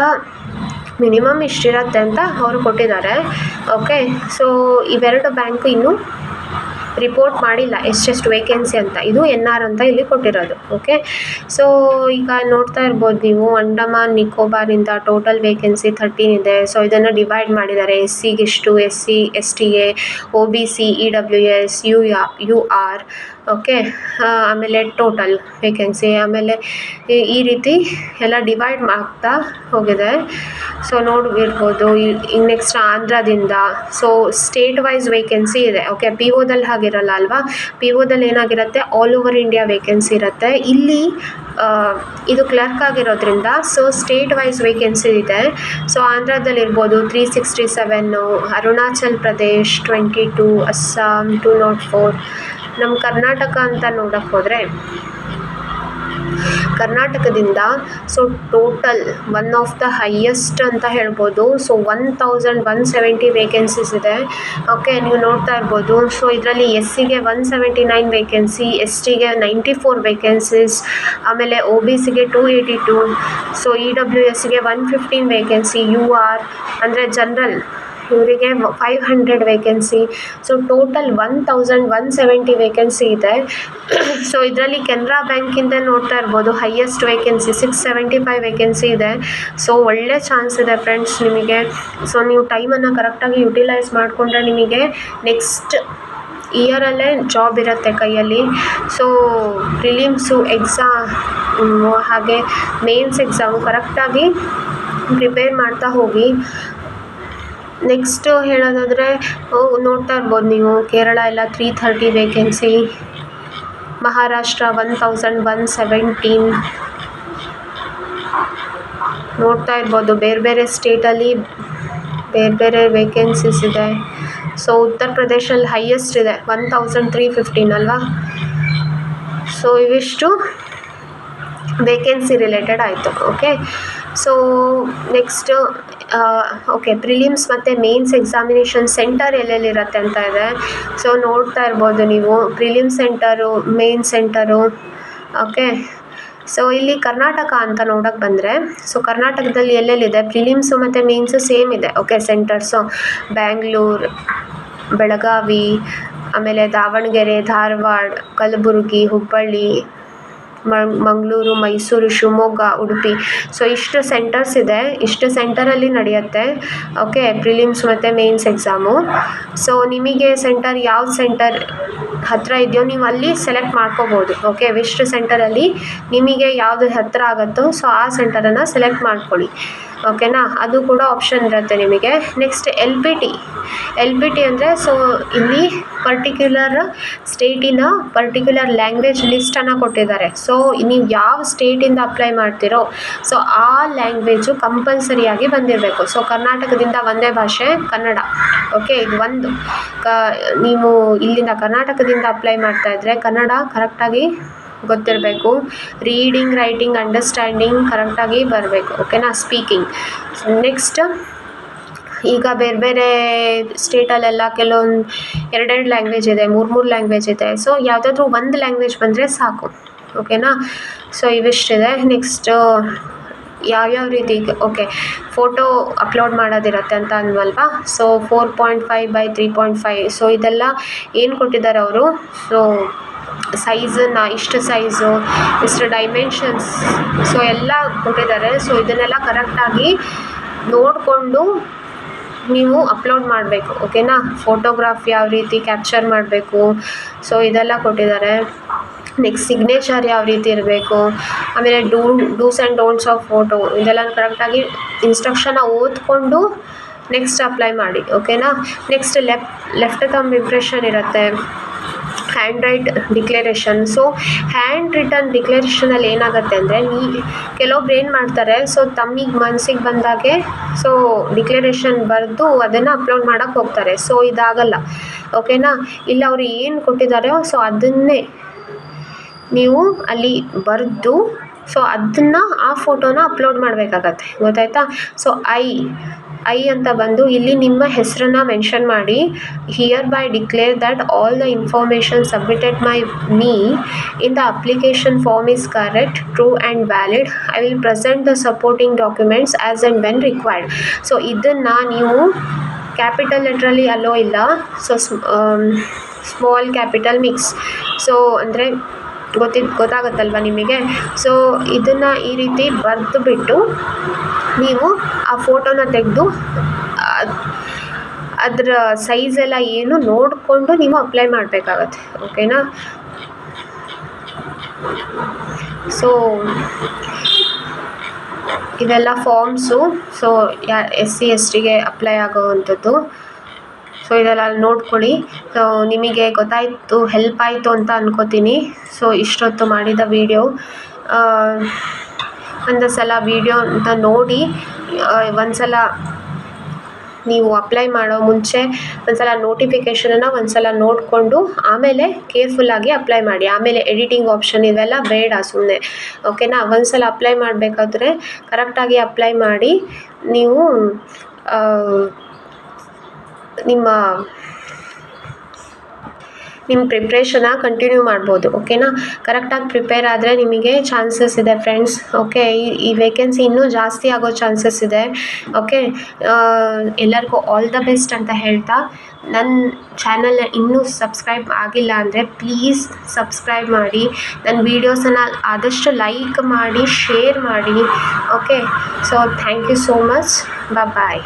ಮಿನಿಮಮ್ ಇಷ್ಟಿರುತ್ತೆ ಅಂತ ಅವರು ಕೊಟ್ಟಿದ್ದಾರೆ. ಓಕೆ, ಸೊ ಇವೆರಡು ಬ್ಯಾಂಕು ಇನ್ನೂ ರಿಪೋರ್ಟ್ ಮಾಡಿಲ್ಲ ಎಷ್ಟೆಷ್ಟು ವೇಕೆನ್ಸಿ ಅಂತ. ಇದು NR ಅಂತ ಇಲ್ಲಿ ಕೊಟ್ಟಿರೋದು. ಓಕೆ, ಸೊ ಈಗ ನೋಡ್ತಾ ಇರ್ಬೋದು ನೀವು ಅಂಡಮಾನ್ ನಿಕೋಬಾರಿಂದ ಟೋಟಲ್ ವೇಕೆನ್ಸಿ 13 ಇದೆ. ಸೊ ಇದನ್ನು ಡಿವೈಡ್ ಮಾಡಿದ್ದಾರೆ. SCಗಿಷ್ಟು, SC STಗೆ, OBC EWS UR okay. ಆಮೇಲೆ ಟೋಟಲ್ ವೇಕೆನ್ಸಿ, ಆಮೇಲೆ ಈ ರೀತಿ ಎಲ್ಲ ಡಿವೈಡ್ ಆಗ್ತಾ ಹೋಗಿದೆ. ಸೊ ನೋಡಿರ್ಬೋದು. ಈಗ ನೆಕ್ಸ್ಟ್ ಆಂಧ್ರದಿಂದ ಸೊ ಸ್ಟೇಟ್ ವೈಸ್ ವೇಕೆನ್ಸಿ ಇದೆ. ಓಕೆ, ಪಿ ಒದಲ್ಲಿ ಹಾಗಿರಲ್ಲ ಅಲ್ವಾ. ಪಿ ಒದಲ್ಲಿ ಏನಾಗಿರುತ್ತೆ, ಆಲ್ ಓವರ್ ಇಂಡಿಯಾ ವೇಕೆನ್ಸಿ ಇರುತ್ತೆ. ಇಲ್ಲಿ ಇದು ಕ್ಲರ್ಕ್ ಆಗಿರೋದ್ರಿಂದ ಸೊ ಸ್ಟೇಟ್ ವೈಸ್ ವೇಕೆನ್ಸಿ ಇದೆ. ಸೊ ಆಂಧ್ರದಲ್ಲಿರ್ಬೋದು 367, ಅರುಣಾಚಲ್ ಪ್ರದೇಶ್ 22, ಅಸ್ಸಾಂ 204. ನಮ್ಮ ಕರ್ನಾಟಕ ಅಂತ ನೋಡೋಕ್ಕೆ ಹೋದರೆ ಕರ್ನಾಟಕದಿಂದ so total one of the highest ಅಂತ ಹೇಳ್ಬೋದು. ಸೊ 1170 ವೇಕೆನ್ಸೀಸ್ ಇದೆ. ಓಕೆ, ನೀವು ನೋಡ್ತಾ ಇರ್ಬೋದು. ಸೊ ಇದರಲ್ಲಿ ಎಸ್ಸಿಗೆ 179 ವೇಕೆನ್ಸಿ, ಎಸ್ ಟಿಗೆ 94 ವೇಕೆನ್ಸೀಸ್, ಆಮೇಲೆ ಒ ಬಿ ಸಿಗೆ 282, ಸೊ ಇ ಡಬ್ಲ್ಯೂ ಎಸ್ಗೆ 115 ವೇಕೆನ್ಸಿ, ಯು ಆರ್ ಅಂದರೆ ಜನರಲ್ ಇವರಿಗೆ 500 ವೇಕೆನ್ಸಿ. ಸೊ ಟೋಟಲ್ 1170 ವೇಕೆನ್ಸಿ ಇದೆ. ಸೊ ಇದರಲ್ಲಿ ಕೆನರಾ ಬ್ಯಾಂಕಿಂದ ನೋಡ್ತಾ ಇರ್ಬೋದು ಹೈಯೆಸ್ಟ್ ವೇಕೆನ್ಸಿ 675 ವೇಕೆನ್ಸಿ ಇದೆ. ಸೊ ಒಳ್ಳೆ ಚಾನ್ಸ್ ಇದೆ ಫ್ರೆಂಡ್ಸ್ ನಿಮಗೆ. ಸೊ ನೀವು ಟೈಮನ್ನು ಕರೆಕ್ಟಾಗಿ ಯುಟಿಲೈಸ್ ಮಾಡಿಕೊಂಡ್ರೆ ನಿಮಗೆ ನೆಕ್ಸ್ಟ್ ಇಯರಲ್ಲೇ ಜಾಬ್ ಇರುತ್ತೆ ಕೈಯಲ್ಲಿ. ಸೊ ಪ್ರಿಲಿಮ್ಸು ಎಕ್ಸಾಮ್ ಹಾಗೆ ಮೇನ್ಸ್ ಎಕ್ಸಾಮು ಕರೆಕ್ಟಾಗಿ ಪ್ರಿಪೇರ್ ಮಾಡ್ತಾ ಹೋಗಿ. ನೆಕ್ಸ್ಟು ಹೇಳೋದಾದರೆ ನೋಡ್ತಾ ಇರ್ಬೋದು ನೀವು ಕೇರಳ ಎಲ್ಲ 330 ವೇಕೆನ್ಸಿ, ಮಹಾರಾಷ್ಟ್ರ 1117 ನೋಡ್ತಾ ಇರ್ಬೋದು. ಬೇರೆ ಬೇರೆ ಸ್ಟೇಟಲ್ಲಿ ಬೇರೆ ಬೇರೆ ವೇಕೆನ್ಸೀಸ್ ಇದೆ. ಸೊ ಉತ್ತರ ಪ್ರದೇಶಲ್ಲಿ ಹೈಯೆಸ್ಟ್ ಇದೆ 1315 ಅಲ್ವಾ. ಸೊ ಇವಿಷ್ಟು ವೇಕೆನ್ಸಿ ರಿಲೇಟೆಡ್ ಆಯಿತು. Okay, so next okay prelims ಮತ್ತು ಮೇನ್ಸ್ ಎಕ್ಸಾಮಿನೇಷನ್ ಸೆಂಟರ್ ಎಲ್ಲೆಲ್ಲಿರುತ್ತೆ ಅಂತ ಇದೆ. ಸೊ ನೋಡ್ತಾ ಇರ್ಬೋದು ನೀವು prelims centre, main centre. Okay, so ಇಲ್ಲಿ ಕರ್ನಾಟಕ ಅಂತ ನೋಡೋಕ್ಕೆ ಬಂದರೆ ಸೊ ಕರ್ನಾಟಕದಲ್ಲಿ ಎಲ್ಲೆಲ್ಲಿದೆ ಪ್ರಿಲಿಮ್ಸು ಮತ್ತು ಮೇನ್ಸು ಸೇಮ್ ಇದೆ. ಓಕೆ, ಸೆಂಟರ್ಸು ಬ್ಯಾಂಗ್ಳೂರು, ಬೆಳಗಾವಿ, ಆಮೇಲೆ ದಾವಣಗೆರೆ, ಧಾರವಾಡ, ಕಲಬುರಗಿ, ಹುಬ್ಬಳ್ಳಿ, ಮಂಗಳೂರು, ಮೈಸೂರು, ಶಿವಮೊಗ್ಗ, ಉಡುಪಿ. ಸೊ ಇಷ್ಟು ಸೆಂಟರ್ಸ್ ಇದೆ. ಇಷ್ಟು ಸೆಂಟರಲ್ಲಿ ನಡೆಯುತ್ತೆ ಓಕೆ ಪ್ರಿಲಿಮ್ಸ್ ಮತ್ತು ಮೇನ್ಸ್ ಎಕ್ಸಾಮು. ಸೊ ನಿಮಗೆ ಸೆಂಟರ್ ಯಾವ್ದು ಸೆಂಟರ್ ಹತ್ತಿರ ಇದೆಯೋ ನೀವು ಅಲ್ಲಿ ಸೆಲೆಕ್ಟ್ ಮಾಡ್ಕೋಬೋದು. ಓಕೆ, ಇಷ್ಟು ಸೆಂಟರಲ್ಲಿ ನಿಮಗೆ ಯಾವುದು ಹತ್ತಿರ ಆಗುತ್ತೋ ಸೊ ಆ ಸೆಂಟರನ್ನು ಸೆಲೆಕ್ಟ್ ಮಾಡ್ಕೊಳ್ಳಿ. ಓಕೆನಾ, ಅದು ಕೂಡ ಆಪ್ಷನ್ ಇರುತ್ತೆ ನಿಮಗೆ. ನೆಕ್ಸ್ಟ್ ಎಲ್ ಪಿ ಟಿ ಅಂದರೆ ಸೊ ಇಲ್ಲಿ ಪರ್ಟಿಕ್ಯುಲರ್ ಸ್ಟೇಟಿನ ಪರ್ಟಿಕ್ಯುಲರ್ ಲ್ಯಾಂಗ್ವೇಜ್ ಲಿಸ್ಟನ್ನು ಕೊಟ್ಟಿದ್ದಾರೆ. ಸೊ ನೀವು ಯಾವ ಸ್ಟೇಟಿಂದ ಅಪ್ಲೈ ಮಾಡ್ತೀರೋ ಸೊ ಆ ಲ್ಯಾಂಗ್ವೇಜು ಕಂಪಲ್ಸರಿಯಾಗಿ ಬಂದಿರಬೇಕು. ಸೊ ಕರ್ನಾಟಕದಿಂದ ಒಂದೇ ಭಾಷೆ ಕನ್ನಡ. ಓಕೆ, ಇದು ಒಂದು ನೀವು ಇಲ್ಲಿಂದ ಕರ್ನಾಟಕದಿಂದ ಅಪ್ಲೈ ಮಾಡ್ತಾಯಿದ್ರೆ ಕನ್ನಡ ಕರೆಕ್ಟಾಗಿ ಗೊತ್ತಿರಬೇಕು. ರೀಡಿಂಗ್, ರೈಟಿಂಗ್, ಅಂಡರ್ಸ್ಟ್ಯಾಂಡಿಂಗ್ ಕರೆಕ್ಟಾಗಿ ಬರಬೇಕು. ಓಕೆನಾ, ಸ್ಪೀಕಿಂಗ್. ನೆಕ್ಸ್ಟ್ ಈಗ ಬೇರೆ ಬೇರೆ ಸ್ಟೇಟಲ್ಲೆಲ್ಲ ಕೆಲವೊಂದು 2 ಲ್ಯಾಂಗ್ವೇಜ್ ಇದೆ, 3 ಲ್ಯಾಂಗ್ವೇಜ್ ಇದೆ. ಸೊ ಯಾವುದಾದ್ರೂ ಒಂದು ಲ್ಯಾಂಗ್ವೇಜ್ ಬಂದರೆ ಸಾಕು. ಓಕೆನಾ, ಸೊ ಇವಿಷ್ಟಿದೆ. ನೆಕ್ಸ್ಟ್ ಯಾವ್ಯಾವ ರೀತಿ ಓಕೆ ಫೋಟೋ ಅಪ್ಲೋಡ್ ಮಾಡೋದಿರುತ್ತೆ ಅಂತ ಅಂದ್ವಲ್ವಾ. ಸೊ 4.5 × 3.5. ಸೊ ಇದೆಲ್ಲ ಏನು ಕೊಟ್ಟಿದ್ದಾರೆ ಅವರು. ಸೊ ಸೈಜನ್ನು ಇಷ್ಟು ಸೈಜು, ಇಷ್ಟು ಡೈಮೆನ್ಷನ್ಸ್ ಸೊ ಎಲ್ಲ ಕೊಟ್ಟಿದ್ದಾರೆ. ಸೊ ಇದನ್ನೆಲ್ಲ ಕರೆಕ್ಟಾಗಿ ನೋಡಿಕೊಂಡು ನೀವು ಅಪ್ಲೋಡ್ ಮಾಡಬೇಕು. ಓಕೆನಾ, ಫೋಟೋಗ್ರಾಫ್ ಯಾವ ರೀತಿ ಕ್ಯಾಪ್ಚರ್ ಮಾಡಬೇಕು ಸೊ ಇದೆಲ್ಲ ಕೊಟ್ಟಿದ್ದಾರೆ. ನೆಕ್ಸ್ಟ್ ಸಿಗ್ನೇಚರ್ ಯಾವ ರೀತಿ ಇರಬೇಕು, ಆಮೇಲೆ dos and don'ts of photo ಇದೆಲ್ಲ ಕರೆಕ್ಟಾಗಿ ಇನ್ಸ್ಟ್ರಕ್ಷನ್ನ ಓದ್ಕೊಂಡು ನೆಕ್ಸ್ಟ್ ಅಪ್ಲೈ ಮಾಡಿ. ಓಕೆನಾ, ನೆಕ್ಸ್ಟ್ ಲೆಫ್ಟ್ ಥಂಬ್ ಇಂಪ್ರೆಷನ್ ಇರುತ್ತೆ, hand write declaration. So handwritten ಡಿಕ್ಲರೇಷನಲ್ಲಿ ಏನಾಗುತ್ತೆ ಅಂದರೆ ಕೆಲವೊಬ್ರು ಏನು ಮಾಡ್ತಾರೆ ಸೊ ತಮ್ಮಿಗೆ ಮನಸ್ಸಿಗೆ ಬಂದಾಗೆ ಸೊ ಡಿಕ್ಲರೇಷನ್ ಬರೆದು ಅದನ್ನು ಅಪ್ಲೋಡ್ ಮಾಡೋಕ್ಕೆ ಹೋಗ್ತಾರೆ. ಸೊ ಇದಾಗಲ್ಲ. ಓಕೆನಾ, ಇಲ್ಲ ಅವರು ಏನು ಕೊಟ್ಟಿದ್ದಾರೋ ಸೊ ಅದನ್ನೇ ನೀವು ಅಲ್ಲಿ ಬರೆದು ಸೊ ಅದನ್ನು ಆ ಫೋಟೋನ ಅಪ್ಲೋಡ್ ಮಾಡಬೇಕಾಗತ್ತೆ. ಗೊತ್ತಾಯ್ತಾ. ಸೊ ಐ ಅಂತ ಬಂದು ಇಲ್ಲಿ ನಿಮ್ಮ ಹೆಸರನ್ನು ಮೆನ್ಷನ್ ಮಾಡಿ, hereby declare that all the information submitted by me in the application form is correct, true and valid. I will present the supporting documents as and when required. So ಇದನ್ನು ನೀವು capital ಲೆಟ್ರಲ್ಲಿ ಅಲ್ಲೋ ಇಲ್ಲ. So small capital mix. So ಅಂದರೆ ಗೊತ್ತಾಗುತ್ತಲ್ವ ನಿಮಗೆ. So ಇದನ್ನು ಈ ರೀತಿ ಬರೆದು ಬಿಟ್ಟು ನೀವು ಆ ಫೋಟೋನ ತೆಗೆದು ಅದರ ಸೈಜೆಲ್ಲ ಏನು ನೋಡಿಕೊಂಡು ನೀವು ಅಪ್ಲೈ ಮಾಡಬೇಕಾಗತ್ತೆ. ಓಕೆನಾ. ಸೊ ಇವೆಲ್ಲ ಫಾರ್ಮ್ಸು. ಸೊ SC STಗೆ ಅಪ್ಲೈ ಆಗೋವಂಥದ್ದು. ಸೊ ಇದೆಲ್ಲ ನೋಡ್ಕೊಳ್ಳಿ. ಸೊ ನಿಮಗೆ ಗೊತ್ತಾಯಿತು, ಹೆಲ್ಪ್ ಆಯಿತು ಅಂತ ಅನ್ಕೋತೀನಿ. ಸೊ ಇಷ್ಟೊತ್ತು ಮಾಡಿದ ವೀಡಿಯೋ ಒಂದು ಸಲ ವೀಡಿಯೋ ಅಂತ ನೋಡಿ, ಒಂದು ಸಲ ನೀವು ಅಪ್ಲೈ ಮಾಡೋ ಮುಂಚೆ ಒಂದು ಸಲ ನೋಟಿಫಿಕೇಷನನ್ನು ಒಂದು ಸಲ ನೋಡಿಕೊಂಡು ಆಮೇಲೆ ಕೇರ್ಫುಲ್ಲಾಗಿ ಅಪ್ಲೈ ಮಾಡಿ. ಆಮೇಲೆ ಎಡಿಟಿಂಗ್ ಆಪ್ಷನ್ ಇವೆಲ್ಲ ಬೇಡ ಸುಮ್ಮನೆ, ಓಕೆನಾ? ಒಂದು ಸಲ ಅಪ್ಲೈ ಮಾಡಬೇಕಾದ್ರೆ ಕರೆಕ್ಟಾಗಿ ಅಪ್ಲೈ ಮಾಡಿ ನೀವು ನಿಮ್ಮ ಪ್ರಿಪ್ರೇಷನ್ನ ಕಂಟಿನ್ಯೂ ಮಾಡ್ಬೋದು, ಓಕೆನಾ? ಕರೆಕ್ಟಾಗಿ ಪ್ರಿಪೇರ್ ಆದರೆ ನಿಮಗೆ ಚಾನ್ಸಸ್ ಇದೆ ಫ್ರೆಂಡ್ಸ್, ಓಕೆ? ಈ ವೇಕೆನ್ಸಿ ಇನ್ನೂ ಜಾಸ್ತಿ ಆಗೋ ಚಾನ್ಸಸ್ ಇದೆ, ಓಕೆ? ಎಲ್ಲರಿಗೂ ಆಲ್ ದ ಬೆಸ್ಟ್ ಅಂತ ಹೇಳ್ತಾ, ನನ್ನ ಚಾನಲ್ನ ಇನ್ನೂ ಸಬ್ಸ್ಕ್ರೈಬ್ ಆಗಿಲ್ಲ ಅಂದರೆ ಪ್ಲೀಸ್ ಸಬ್ಸ್ಕ್ರೈಬ್ ಮಾಡಿ. ನನ್ನ ವೀಡಿಯೋಸನ್ನು ಆದಷ್ಟು ಲೈಕ್ ಮಾಡಿ, ಶೇರ್ ಮಾಡಿ, okay? So thank you so much. Bye.